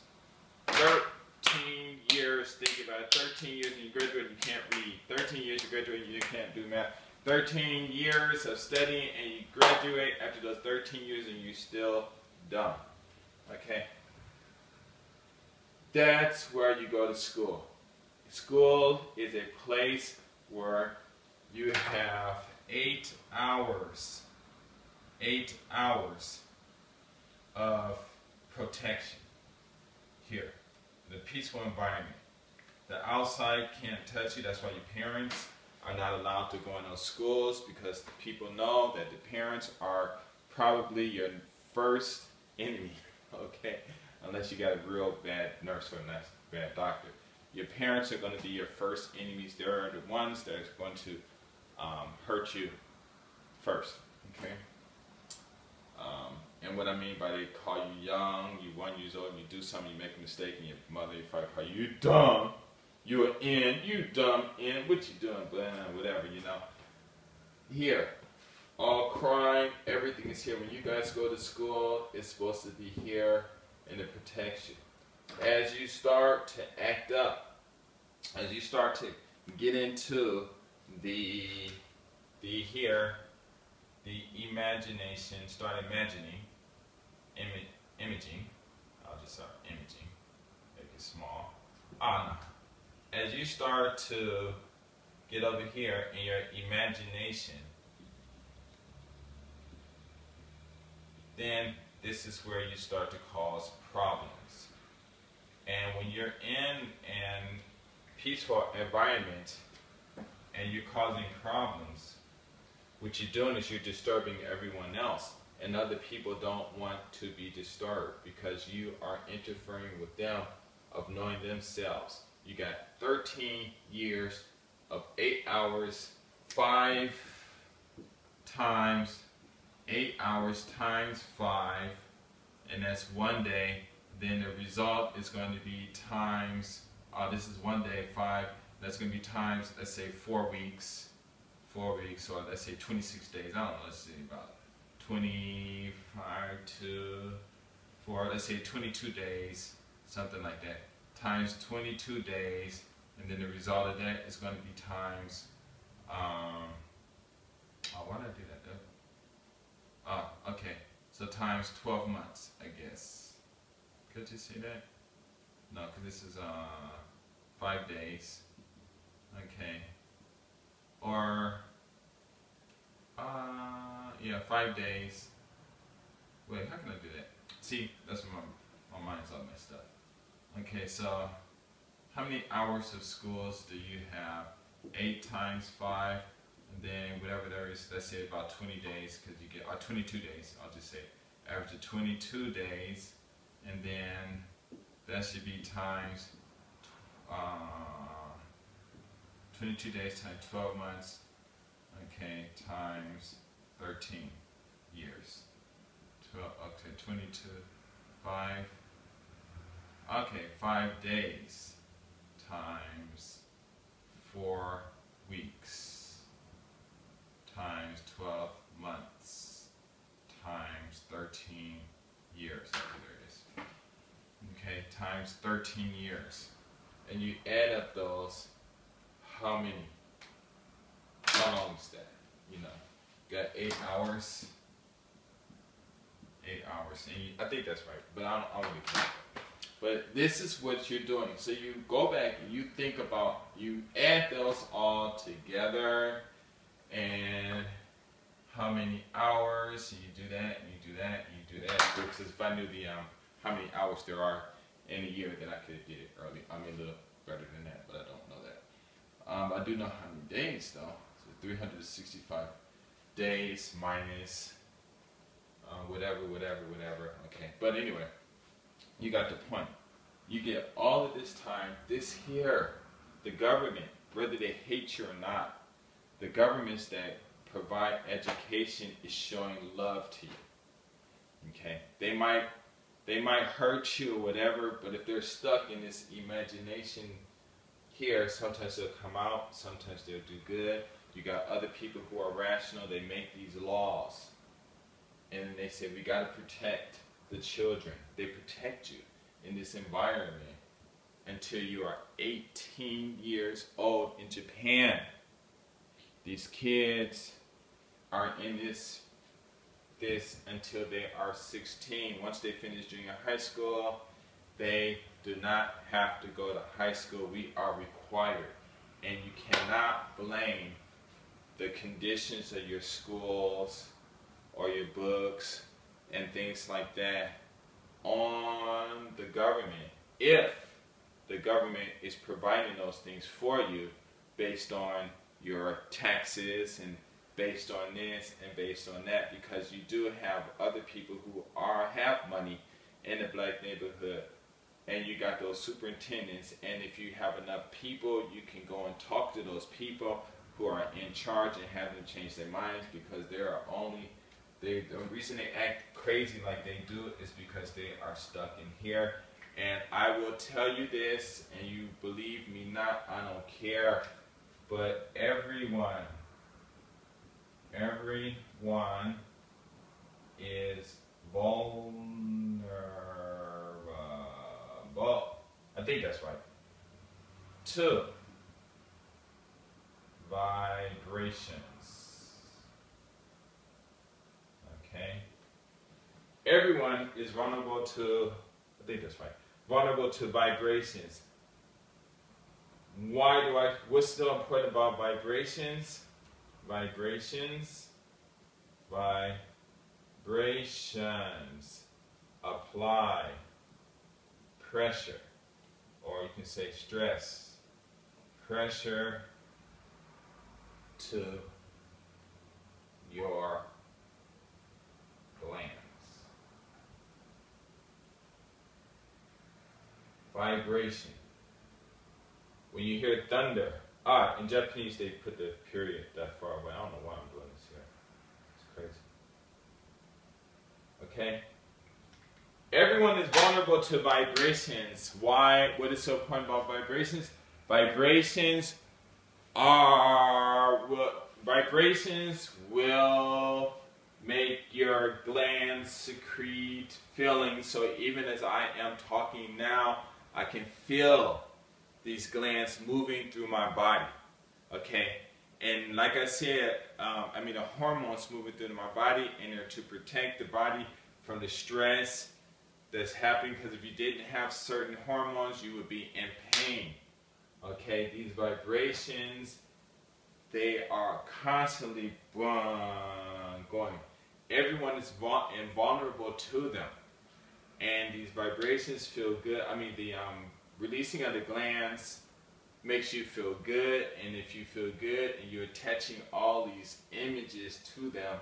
years, think about it, 13 years and you graduate and you can't read. 13 years you graduate and you can't do math. 13 years of studying and you graduate after those 13 years and you're still dumb. Okay? That's where you go to school. School is a place where you have 8 hours of protection here. The peaceful environment. The outside can't touch you. That's why your parents are not allowed to go in those schools, because the people know that the parents are probably your first enemy. Okay? Unless you got a real bad nurse or a bad doctor. Your parents are going to be your first enemies. They're the ones that are going to hurt you first. Okay? And what I mean by they call you young, you 1 year old, and you do something, you make a mistake, and your mother, your father call you dumb. You're in, you dumb in, what you doing, blah, whatever, you know. Here, all crying, everything is here. When you guys go to school, it's supposed to be here in the protection. As you start to act up, as you start to get into the imagination, start imagining, imaging, I'll just start imaging, make it small. As you start to get over here in your imagination, then this is where you start to cause problems. And when you're in an peaceful environment and you're causing problems, what you're doing is you're disturbing everyone else. And other people don't want to be disturbed because you are interfering with them of knowing themselves. You got 13 years of 8 hours, 5 times 8 hours times 5, and that's 1 day. Then the result is going to be times, this is 1 day, 5, that's going to be times, let's say 4 weeks, or let's say 26 days, I don't know, let's see, about 25 to 4, let's say 22 days, something like that, times 22 days, and then the result of that is going to be times, why did I do that though? Okay, so times 12 months, I guess. Could you see that? No, because this is 5 days, okay, or, yeah, 5 days. Wait, how can I do that? See, that's my mind's all messed up. Okay, so how many hours of schools do you have? 8 times 5, and then whatever there is, let's say about 20 days, because you get, or 22 days, I'll just say, average of 22 days, and then that should be times, 22 days times 12 months, okay, times 13 years. 12, okay, 22, 5, okay, 5 days times 4 weeks times 12 months times 13 years. There it is. Okay, times 13 years. And you add up those, how many? How long is that? You know, got 8 hours. 8 hours. And I think that's right, but I don't really care. But this is what you're doing. So you go back and you think about, you add those all together, and how many hours, and you do that, and you do that, and you do that. Because if I knew the how many hours there are in a year, then I could have did it early. I mean, a little better than that, but I don't know that. I do know how many days, though. So 365 days minus whatever. Okay, but anyway, you got the point. You get all of this time. This here, the government, whether they hate you or not, the governments that provide education is showing love to you. Okay, they might hurt you or whatever, but if they're stuck in this imagination here, sometimes they'll come out, sometimes they'll do good. You got other people who are rational, they make these laws. And they say, we got to protect the children. They protect you in this environment until you are 18 years old in Japan. These kids are in this until they are 16. Once they finish junior high school, they do not have to go to high school. We are required. And you cannot blame the conditions of your schools or your books and things like that on the government if the government is providing those things for you based on your taxes and based on this and based on that, because you do have other people who have money in the black neighborhood, and you got those superintendents, and if you have enough people, you can go and talk to those people who are in charge and have them change their minds, because the reason they act crazy like they do is because they are stuck in here. And I will tell you this, and you believe me not, I don't care, but everyone is vulnerable, I think that's right, to vibrations. Okay? Everyone is vulnerable to, I think that's right, vulnerable to vibrations. What's so important about vibrations? Vibrations apply pressure, or you can say stress, pressure to your glands. Vibration. When you hear thunder, in Japanese they put the period that far away. I don't know why I'm doing this here. It's crazy. Okay? Everyone is vulnerable to vibrations. Why? What is so important about vibrations? Vibrations will make your glands secrete feelings. So even as I am talking now, I can feel these glands moving through my body. Okay? And like I said, the hormones moving through my body, and they're to protect the body from the stress that's happening, because if you didn't have certain hormones, you would be in pain. Okay? These vibrations, they are constantly going. Everyone is vulnerable to them. And these vibrations feel good. The releasing of the glands makes you feel good, and if you feel good and you're attaching all these images to them,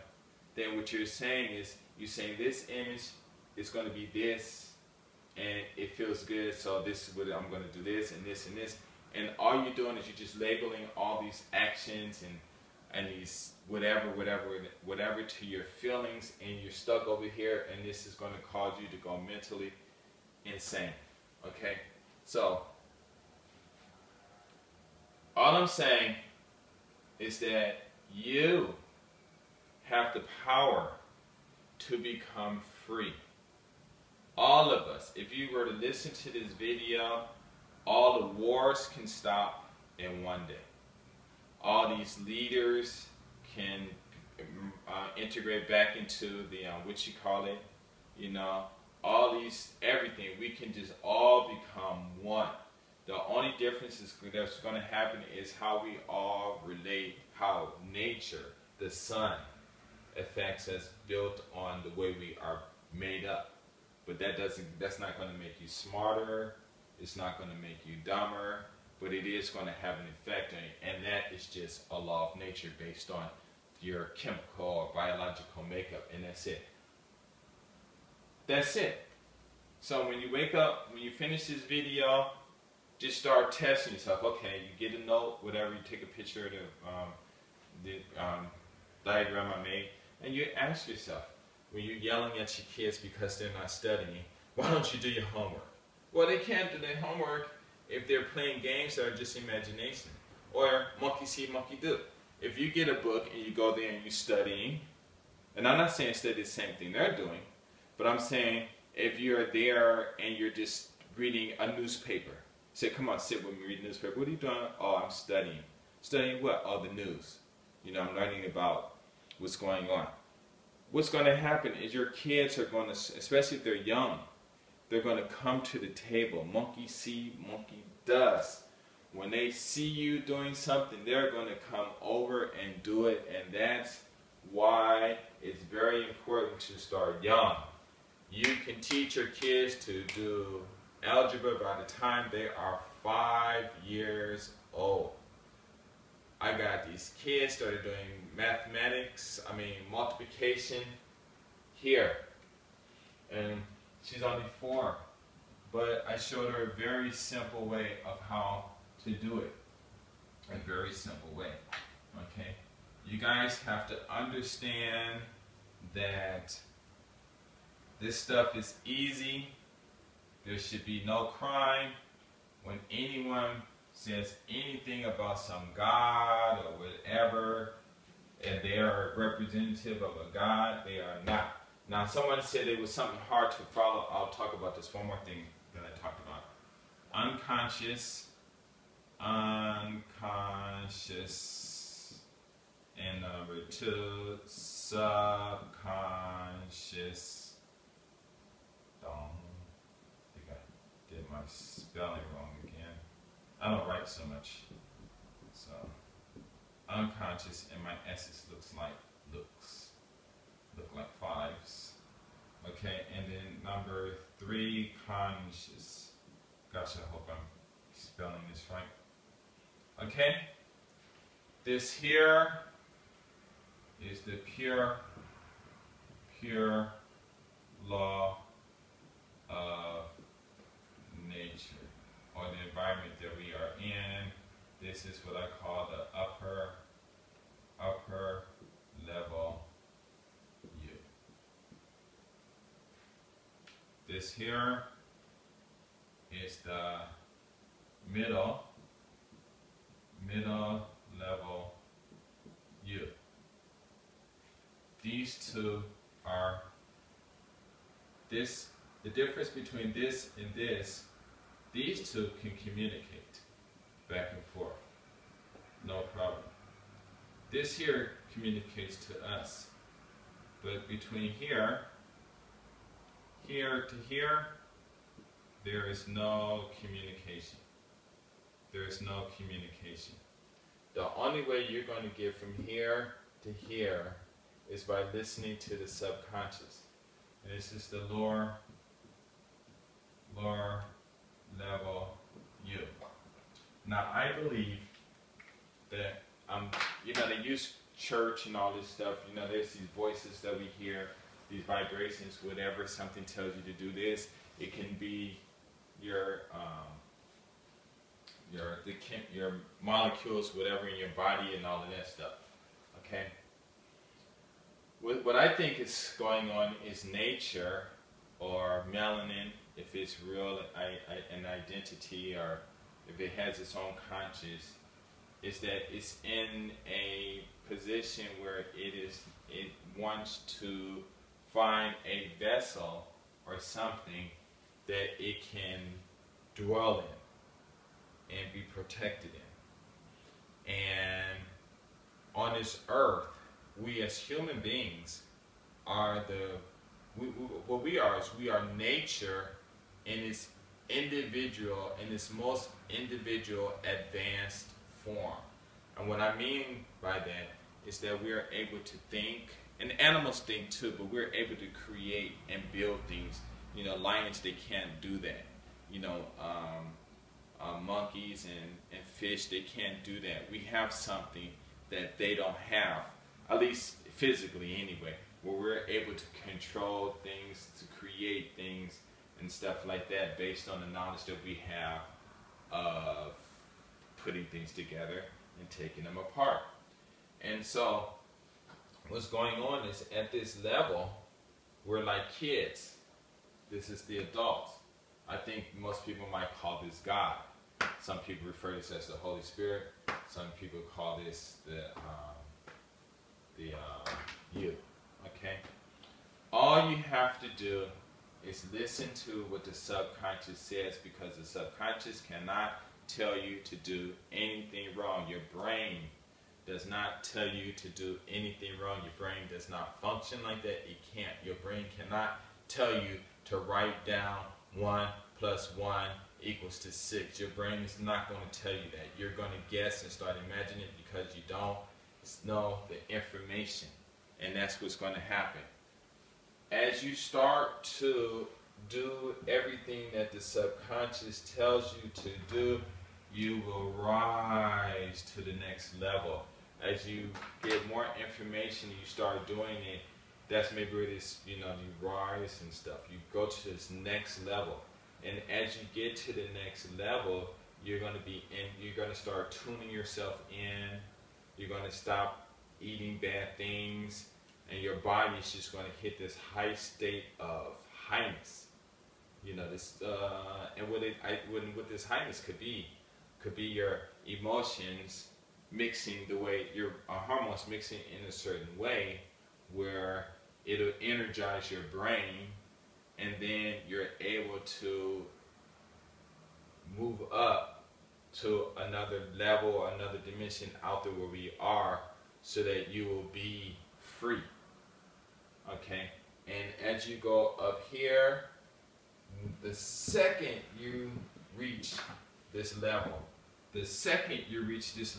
then what you're saying is, you're saying this image is going to be this, and it feels good, so this is what I'm going to do, this and this and this. And all you're doing is you're just labeling all these actions and these whatever to your feelings, and you're stuck over here, and this is going to cause you to go mentally insane. Okay? So, all I'm saying is that you have the power to become free. All of us. If you were to listen to this video, all the wars can stop in one day. All these leaders can integrate back into the, everything. We can just all become one. The only difference that's going to happen is how we all relate, how nature, the sun, affects us, built on the way we are made up. But that's not going to make you smarter, it's not going to make you dumber, but it is going to have an effect on you, and that is just a law of nature based on your chemical or biological makeup, and that's it. That's it. So when you wake up, when you finish this video, just start testing yourself. Okay, you get a note, whatever, you take a picture of the diagram I made, and you ask yourself, when you're yelling at your kids because they're not studying, why don't you do your homework? Well, they can't do their homework if they're playing games that are just imagination. Or monkey see, monkey do. If you get a book and you go there and you're studying, and I'm not saying study the same thing they're doing, but I'm saying if you're there and you're just reading a newspaper, Say, come on, sit with me, read the newspaper. What are you doing? Oh, I'm studying. Studying what? Oh, the news. You know, I'm learning about what's going on. What's going to happen is your kids are going to, especially if they're young, they're going to come to the table. Monkey see, monkey does. When they see you doing something, they're going to come over and do it. And that's why it's very important to start young. You can teach your kids to do algebra by the time they are 5 years old. I got these kids started doing mathematics, multiplication here. And she's only 4. But I showed her a very simple way of how to do it. A very simple way. Okay? You guys have to understand that this stuff is easy. There should be no crime. When anyone says anything about some God or whatever, and they are a representative of a God, they are not. Now, someone said it was something hard to follow. I'll talk about this one more thing that I talked about. Unconscious, and number 2, subconscious. I think I did my spelling wrong again. I don't write so much. So, unconscious, and my S's look like 5s. Okay, and then number 3, conscious. Gosh, I hope I'm spelling this right. Okay, this here is the pure law of nature, or the environment that we are in. This is what I call the upper level you. This here is the middle level you. These two are the difference between this and this. These two can communicate back and forth, no problem. This here communicates to us, but between here to here, there is no communication. There is no communication. The only way you're going to get from here to here is by listening to the subconscious. And this is the lower level you. Now, I believe that, they use church and all this stuff. There's these voices that we hear, these vibrations, whatever, something tells you to do this. It can be your molecules, whatever in your body and all of that stuff. Okay? What I think is going on is nature, or melanin, if it's real, an identity, or if it has its own conscience, is that it's in a position where it wants to find a vessel or something that it can dwell in and be protected in. And on this earth, we as human beings are what we are nature in its individual, in its most individual advanced form. And what I mean by that is that we are able to think, and animals think too, but we're able to create and build things. Lions, they can't do that. Monkeys and fish, they can't do that. We have something that they don't have, at least physically anyway, where we're able to control things, to create things and stuff like that based on the knowledge that we have of putting things together and taking them apart. And so what's going on is, at this level, we're like kids. This is the adults. I think most people might call this God. Some people refer to this as the Holy Spirit. Some people call this the you. Okay? All you have to do is listen to what the subconscious says, because the subconscious cannot tell you to do anything wrong. Your brain does not tell you to do anything wrong. Your brain does not function like that. It can't. Your brain cannot tell you to write down 1 + 1 = 6. Your brain is not going to tell you that. You're going to guess and start imagining it because you don't know the information. And that's what's going to happen. As you start to do everything that the subconscious tells you to do, you will rise to the next level. As you get more information, you start doing it. That's maybe where this, you rise and stuff. You go to this next level. And as you get to the next level, you're going to start tuning yourself in. You're going to stop eating bad things. And your body is just going to hit this high state of highness. And what this highness could be your emotions mixing the way your hormones mixing in a certain way where it'll energize your brain, and then you're able to move up to another level, another dimension out there where we are, so that you will be free. Okay? And as you go up here, the second you reach this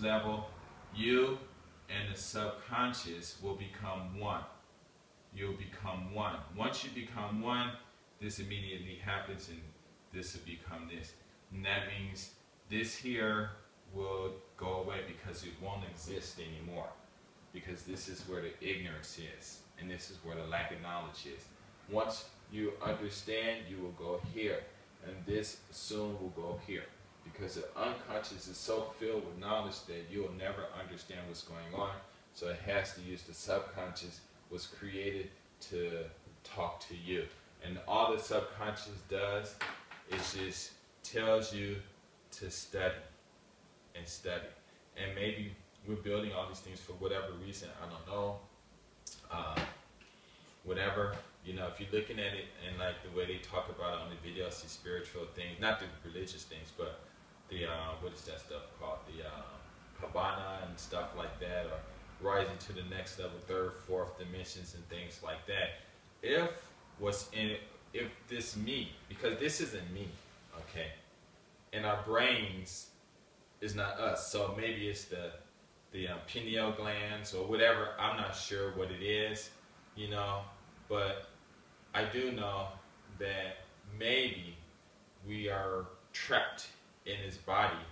level, you and the subconscious will become one. You'll become one. Once you become one, this immediately happens, and this will become this. And that means this here will go away because it won't exist anymore. Because this is where the ignorance is, and this is where the lack of knowledge is. Once you understand, you will go here, and this soon will go here. Because the unconscious is so filled with knowledge that you'll never understand what's going on. So it has to use the subconscious, was created to talk to you. And all the subconscious does is just tells you to study and study. And maybe we're building all these things for whatever reason, I don't know. Whatever. If you're looking at it and like the way they talk about it on the videos, the spiritual things, not the religious things, but the, what is that stuff called? The Kabbalah and stuff like that, or rising to the next level, 3rd, 4th dimensions and things like that. If this me, because this isn't me, okay, and our brains is not us, so maybe it's the pineal glands or whatever, I'm not sure what it is, but I do know that maybe we are trapped in this body,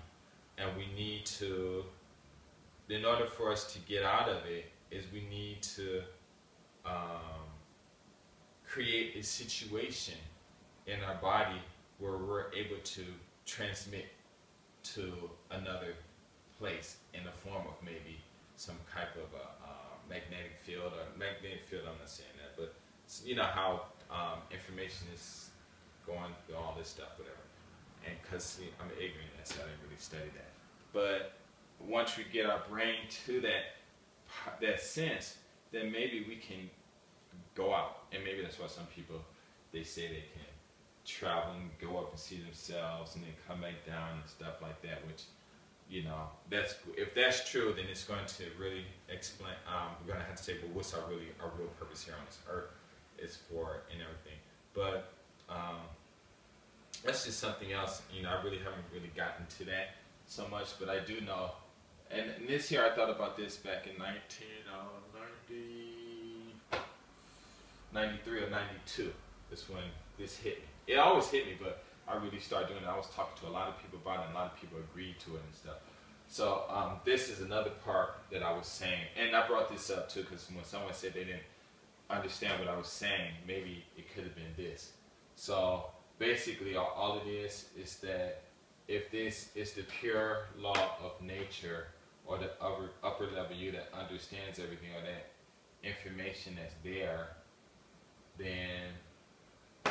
and we need to, in order for us to get out of it, is we need to create a situation in our body where we're able to transmit to another place in the form of maybe some type of a magnetic field, I'm not saying that, but you know how information is going through all this stuff, whatever. And because I'm ignorant, so I didn't really study that. But once we get our brain to that sense, then maybe we can go out. And maybe that's why some people, they say they can travel and go up and see themselves and then come back down and stuff like that, which, if that's true, then it's going to really explain, we're going to have to say, well, what's our real purpose here on this earth is for and everything. But that's just something else. I really haven't really gotten to that so much, but I do know. And this here, I thought about this back in 1993 or 92. That's when this hit me. It always hit me, but I really started doing it. I was talking to a lot of people about it, and a lot of people agreed to it and stuff. So this is another part that I was saying, and I brought this up too because when someone said they didn't understand what I was saying, maybe it could have been this. So basically, all it is that if this is the pure law of nature, or the upper level you that understands everything, or that information that's there, then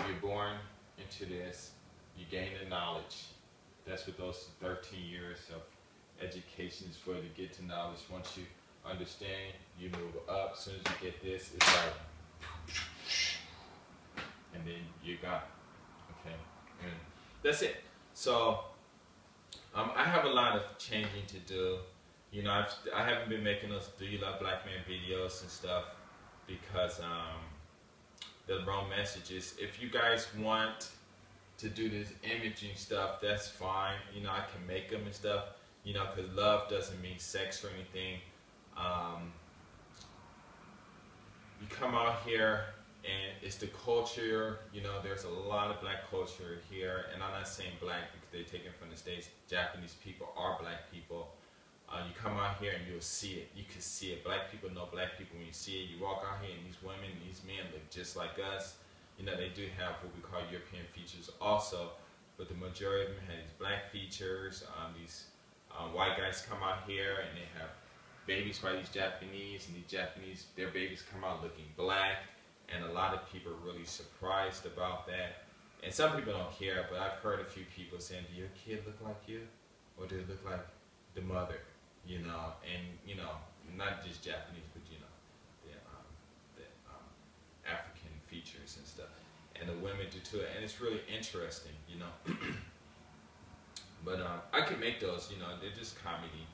you're born into this, you gain the knowledge. That's what those 13 years of education is for, to get to knowledge. Once you understand, you move up. As soon as you get this, it's like, and then you got it. Okay, and that's it. So I have a lot of changing to do. You know, I haven't been making those Do You Love Black Men videos and stuff because the wrong messages. If you guys want to do this imaging stuff, that's fine. You know, I can make them and stuff. You know, because love doesn't mean sex or anything. You come out here and it's the culture. You know, there's a lot of black culture here, and I'm not saying black because they're taken from the States. Japanese people are black people. You come out here and you'll see it. You can see it. Black people know black people when you see it. You walk out here and these women and these men look just like us. You know, they do have what we call European features also, but the majority of them have these black features. These white guys come out here and they have babies by these Japanese, and these Japanese, their babies come out looking black, and a lot of people are really surprised about that. And some people don't care, but I've heard a few people saying, do your kid look like you? Or do it look like the mother? You know, and, you know, not just Japanese, but, you know, the African features and stuff. And the women do too, and it's really interesting, you know. But I can make those, you know, they're just comedy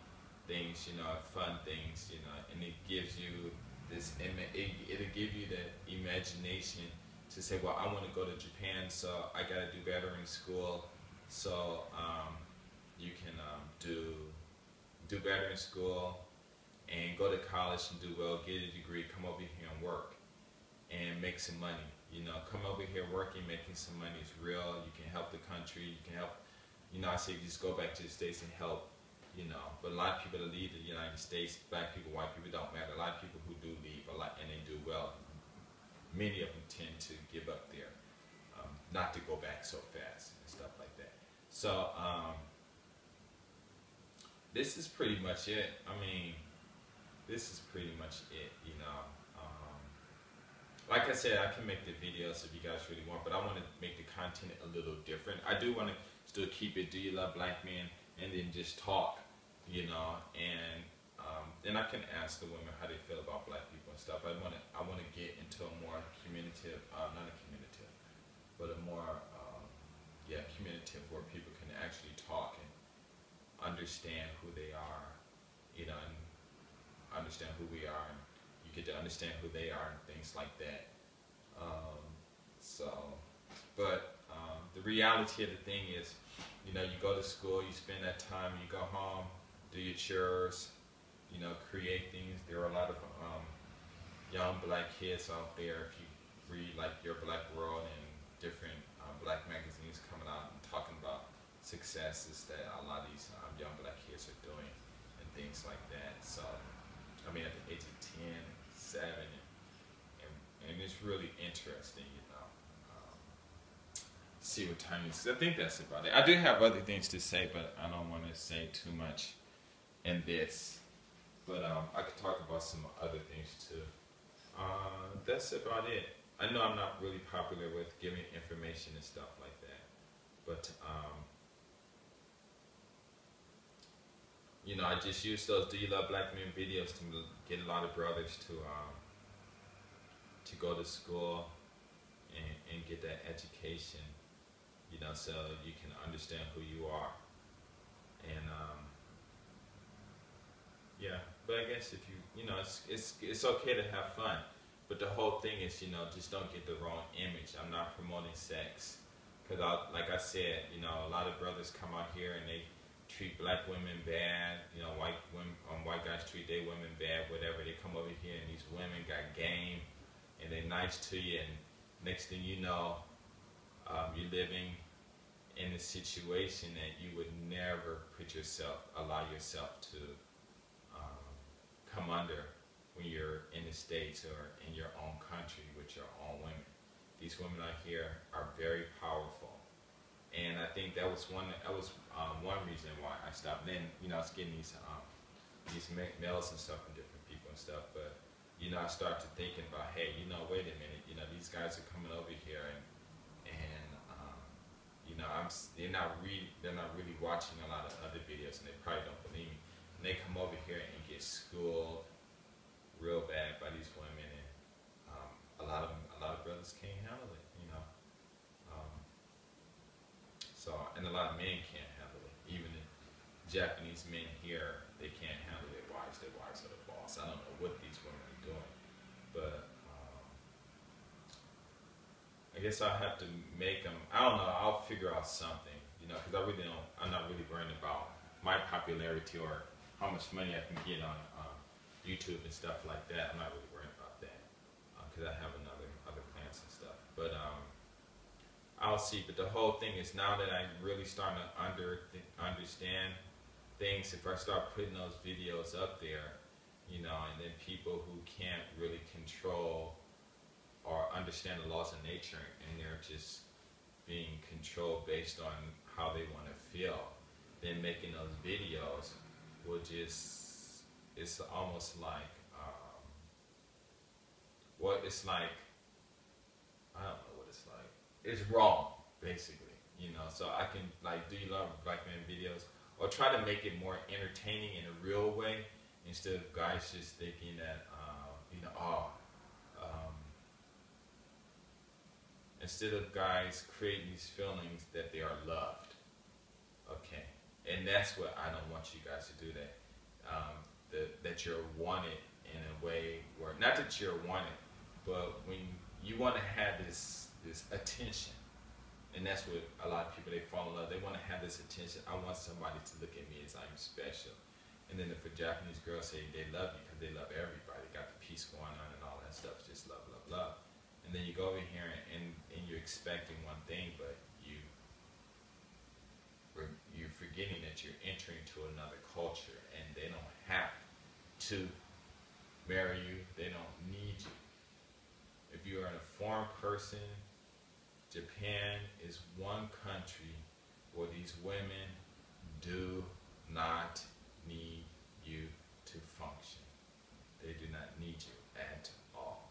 things, you know, fun things, you know, and it gives you this, it'll give you the imagination to say, well, I want to go to Japan, so I got to do better in school, so you can do better in school and go to college and do well, get a degree, come over here and work and make some money. You know, come over here working, making some money is real. You can help the country, you can help, you know, I say just go back to the States and help, you know. But a lot of people that leave the United States, black people, white people, don't matter. A lot of people who do leave a lot and they do well, many of them tend to give up there, not to go back so fast and stuff like that. So this is pretty much it. I mean, this is pretty much it, you know. Like I said, I can make the videos if you guys really want, but I want to make the content a little different. I do want to still keep it, do you love black men, and then just talk, you know, and then I can ask the women how they feel about black people and stuff. I want to get into a more communicative, not a communicative, but a more, communicative where people can actually talk and understand who they are, you know, and understand who we are, and you get to understand who they are and things like that. The reality of the thing is, you know, you go to school, you spend that time, you go home, do your chores, you know, create things. There are a lot of young black kids out there, if you read like Your Black World and different black magazines coming out and talking about successes that a lot of these young black kids are doing and things like that. So, I mean, at the age of 10, 7, and it's really interesting, you know. See what time it is. I think that's about it. I do have other things to say, but I don't want to say too much in this. But I could talk about some other things too. That's about it. I know I'm not really popular with giving information and stuff like that, but you know, I just use those Do You Love Black Men videos to get a lot of brothers to go to school and get that education, you know, so you can understand who you are. And yeah, but I guess if you know, it's okay to have fun, but the whole thing is, you know, just don't get the wrong image. I'm not promoting sex, because like I said, you know, a lot of brothers come out here and they treat black women bad, you know, white guys treat their women bad, whatever. They come over here and these women got game and they're nice to you, and next thing you know, you're living in a situation that you would never allow yourself to come under when you're in the States or in your own country with your own women. These women out here are very powerful. And I think that was one reason why I stopped. Then, you know, I was getting these mails and stuff from different people and stuff. But, you know, I started thinking about, hey, you know, wait a minute. You know, these guys are coming over here and you know, they're not really watching a lot of other videos, and they probably don't believe me. And they come over here and get schooled real bad by these women, and a lot of brothers can't handle it, you know. and a lot of men can't handle it. Even the Japanese men here, they can't handle their wives. Their wives are the boss. I don't know what these women are doing, but I guess I'll have to make them. I don't know. I'll figure out something, you know, because I really don't. I'm not really worrying about my popularity or how much money I can get on YouTube and stuff like that. I'm not really worried about that because I have other plans and stuff. But I'll see. But the whole thing is now that I'm really starting to understand things. If I start putting those videos up there, you know, and then people who can't really control or understand the laws of nature, and they're just being controlled based on how they want to feel, then making those videos will just, it's almost like, it's like, I don't know what it's like. It's wrong, basically, you know. So I can, like, do you love black men videos? Or try to make it more entertaining in a real way, instead of guys just thinking that, you know, instead of guys creating these feelings that they are loved, okay? And that's what I don't want you guys to do, that you're wanted in a way where, not that you're wanted, but when you want to have this attention, and that's what a lot of people, they fall in love, they want to have this attention. I want somebody to look at me as I'm special. And then if a Japanese girl say they love you because they love everybody, got the peace going on and all that stuff, just love, love, love. And then you go over here and you're expecting one thing, but you're forgetting that you're entering to another culture, and they don't have to marry you. They don't need you. If you are a foreign person, Japan is one country where these women do not need you to function. They do not need you at all.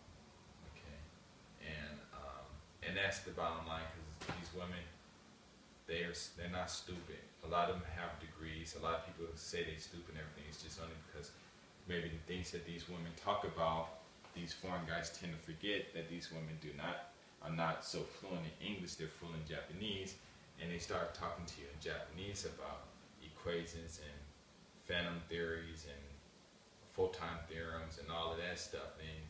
And that's the bottom line, because these women, they're not stupid. A lot of them have degrees. A lot of people say they're stupid and everything. It's just only because maybe the things that these women talk about, these foreign guys tend to forget that these women are not so fluent in English. They're fluent in Japanese, and they start talking to you in Japanese about equations and phantom theories and photon theorems and all of that stuff. And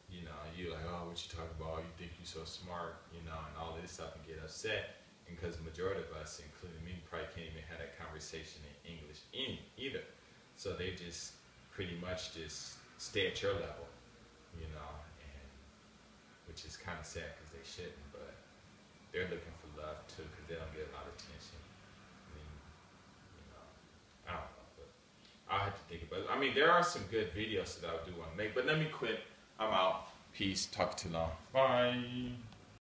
you know, you're like, oh, what you talking about? You think you're so smart, you know, and all this stuff, and get upset. And because the majority of us, including me, probably can't even have that conversation in English either. So they just pretty much just stay at your level, you know, and which is kind of sad because they shouldn't, but they're looking for love too because they don't get a lot of attention. I mean, you know, I don't know, but I'll have to think about it. I mean, there are some good videos that I do want to make, but let me quit. I'm out. Peace. Talk to you long. Bye.